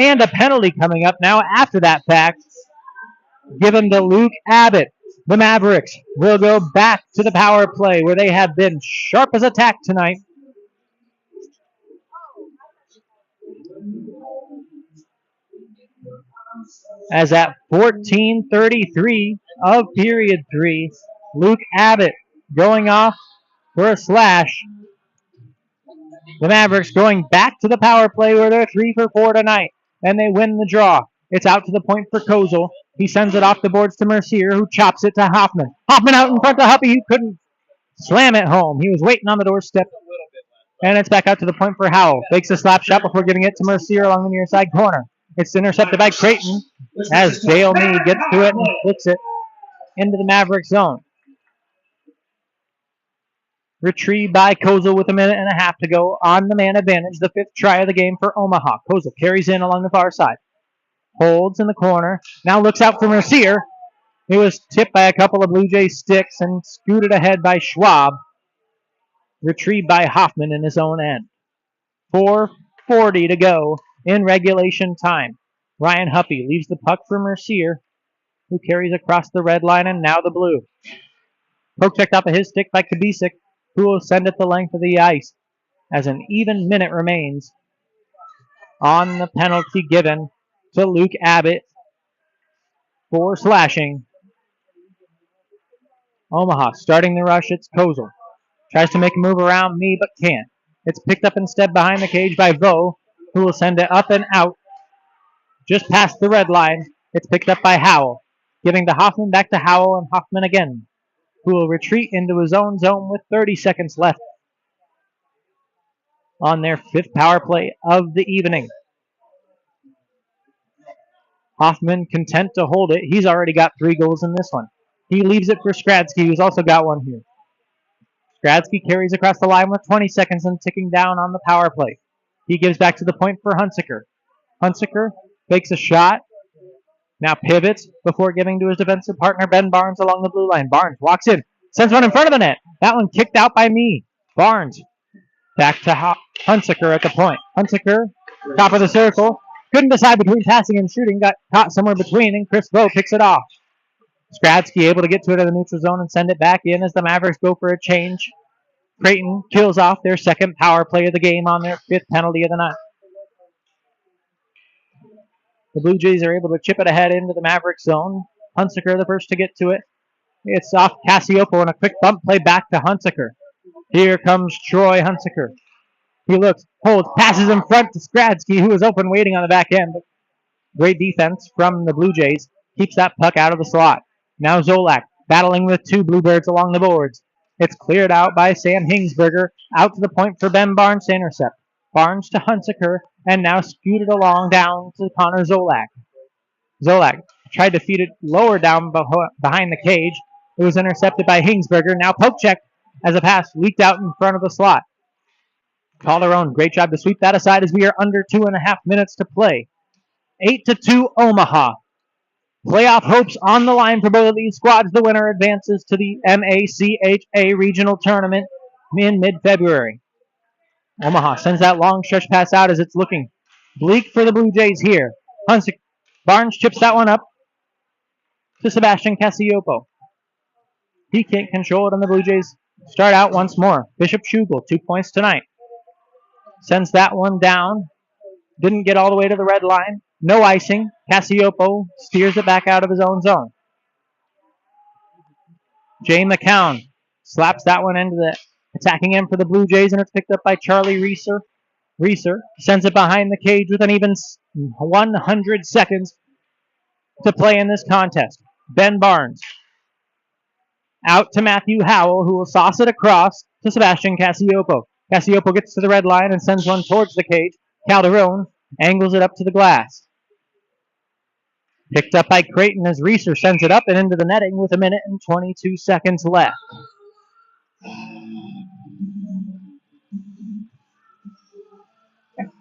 and a penalty coming up now after that fact, given to Luke Abbott. The Mavericks will go back to the power play where they have been sharp as a tack tonight. As at 14:33 of period 3, Luke Abbott going off for a slash. The Mavericks going back to the power play where they're 3 for 4 tonight, and they win the draw. It's out to the point for Kozel. He sends it off the boards to Mercier, who chops it to Hoffman. Hoffman out in front to Huppy, who couldn't slam it home. He was waiting on the doorstep. And it's back out to the point for Howell. Fakes a slap shot before giving it to Mercier along the near side corner. It's intercepted by Creighton as Dale Meade gets to it and flicks it into the Maverick zone. Retrieved by Kozel with a minute and a half to go on the man advantage. The 5th try of the game for Omaha. Kozel carries in along the far side. Holds in the corner. Now looks out for Mercier. He was tipped by a couple of Blue Jay sticks and scooted ahead by Schwab. Retrieved by Hoffman in his own end. 4:40 to go in regulation time. Ryan Huppy leaves the puck for Mercier, who carries across the red line, and now the blue. Poke checked off of his stick by Kubicek, who will send it the length of the ice as an even minute remains on the penalty given to Luke Abbott for slashing. Omaha starting the rush. It's Kozel. Tries to make a move around me, but can't. It's picked up instead behind the cage by Vo, who will send it up and out. Just past the red line. It's picked up by Howell. Giving to Hoffman, back to Howell, and Hoffman again. who will retreat into his own zone with 30 seconds left on their 5th power play of the evening. Hoffman content to hold it. He's already got 3 goals in this one. He leaves it for Skradsky, who's also got 1 here. Skradsky carries across the line with 20 seconds and ticking down on the power play. He gives back to the point for Hunsaker. Hunsaker fakes a shot, now pivots before giving to his defensive partner Ben Barnes along the blue line. Barnes walks in, sends one in front of the net. That one kicked out by me. Barnes back to Hunsaker at the point. Hunsaker, top of the circle. Couldn't decide between passing and shooting. Got caught somewhere between, and Chris Bowe picks it off. Skradsky able to get to it in the neutral zone and send it back in as the Mavericks go for a change. Creighton kills off their 2nd power play of the game on their 5th penalty of the night. The Blue Jays are able to chip it ahead into the Mavericks zone. Hunsaker the first to get to it. It's off Cassioppo and a quick bump play back to Hunsaker. Here comes Troy Hunsaker. He looks, holds, passes in front to Skradsky, who is open waiting on the back end. Great defense from the Blue Jays. Keeps that puck out of the slot. Now Zolak battling with 2 Bluebirds along the boards. It's cleared out by Sam Hingsberger. Out to the point for Ben Barnes to intercept. Barnes to Hunsaker, and now scooted along down to Connor Zolak. Zolak tried to feed it lower down behind the cage. It was intercepted by Hingsberger. Now poke check as a pass leaked out in front of the slot. Calderon, great job to sweep that aside as we are under 2.5 minutes to play. 8-2 Omaha. Playoff hopes on the line for both of these squads. The winner advances to the MACHA regional tournament in mid-February. Omaha sends that long stretch pass out as it's looking bleak for the Blue Jays here. Barnes chips that one up to Sebastian Cassioppo. He can't control it, and the Blue Jays start out once more. Bishop Schugel, 2 points tonight. Sends that one down. Didn't get all the way to the red line. No icing. Cassioppo steers it back out of his own zone. Jay McCown slaps that one into the attacking end for the Blue Jays, and it's picked up by Charlie Reeser. Reeser sends it behind the cage with an even 100 seconds to play in this contest. Ben Barnes out to Matthew Howell, who will sauce it across to Sebastian Cassioppo. Cassioppo gets to the red line and sends one towards the cage. Calderon angles it up to the glass. Picked up by Creighton as Reeser sends it up and into the netting with 1 minute and 22 seconds left.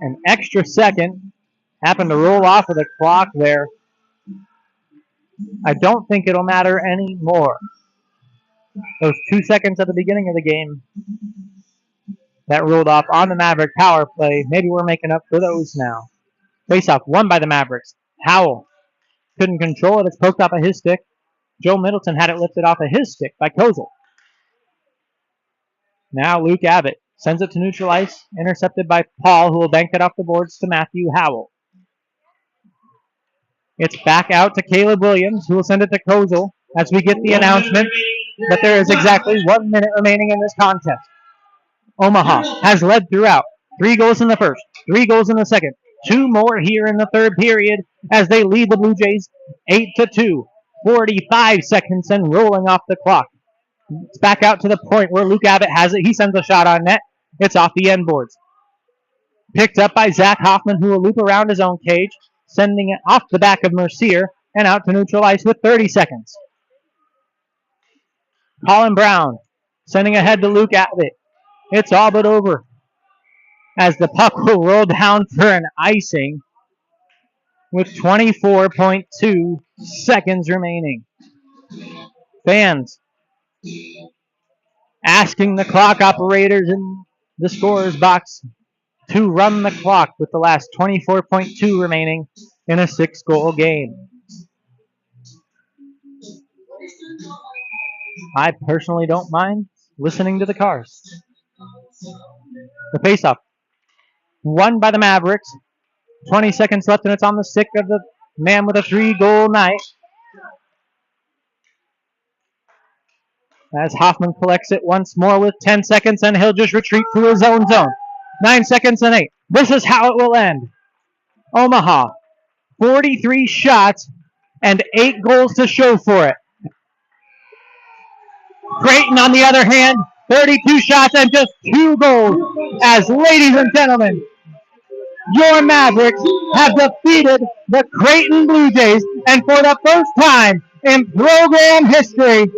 An extra second happened to roll off of the clock there. I don't think it'll matter anymore. Those 2 seconds at the beginning of the game that rolled off on the Maverick power play, maybe we're making up for those now. Face-off won by the Mavericks. Howell couldn't control it. It's poked off of his stick. Joe Middleton had it lifted off of his stick by Kozel. Now Luke Abbott sends it to neutral ice, intercepted by Paul, who will bank it off the boards to Matthew Howell. It's back out to Caleb Williams, who will send it to Kozel as we get the announcement that there is exactly 1 minute remaining in this contest. Omaha has led throughout. 3 goals in the first, 3 goals in the second, 2 more here in the third period as they lead the Blue Jays 8-2. 45 seconds and rolling off the clock. It's back out to the point where Luke Abbott has it. He sends a shot on net. It's off the end boards. Picked up by Zach Hoffman, who will loop around his own cage, sending it off the back of Mercier and out to neutral ice with 30 seconds. Colin Brown sending ahead to Luke Abbott. It's all but over as the puck will roll down for an icing with 24.2 seconds remaining. Fans asking the clock operators in the scorer's box to run the clock with the last 24.2 remaining in a 6-goal game. I personally don't mind listening to the cars. The faceoff won by the Mavericks. 20 seconds left, and it's on the stick of the man with a 3-goal night. As Hoffman collects it once more with 10 seconds, and he'll just retreat to his own zone. 9 seconds and 8. This is how it will end. Omaha, 43 shots and 8 goals to show for it. Creighton, on the other hand, 32 shots and just 2 goals. As, ladies and gentlemen, your Mavericks have defeated the Creighton Blue Jays, and for the first time in program history,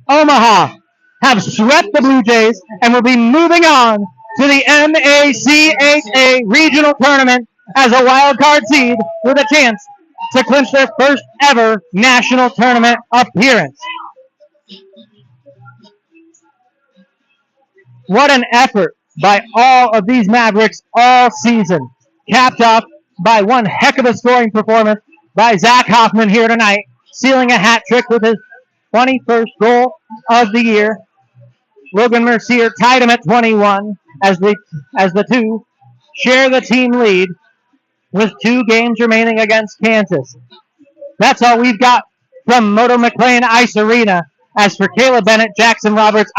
Omaha have swept the Blue Jays and will be moving on to the MACHA regional tournament as a wild card seed with a chance to clinch their first ever national tournament appearance. What an effort by all of these Mavericks all season, capped off by one heck of a scoring performance by Zach Hoffman here tonight, sealing a hat trick with his 21st goal of the year. Logan Mercier tied him at 21 as the two share the team lead with 2 games remaining against Kansas. That's all we've got from Moto McLean Ice Arena. As for Caleb Bennett, Jackson Roberts,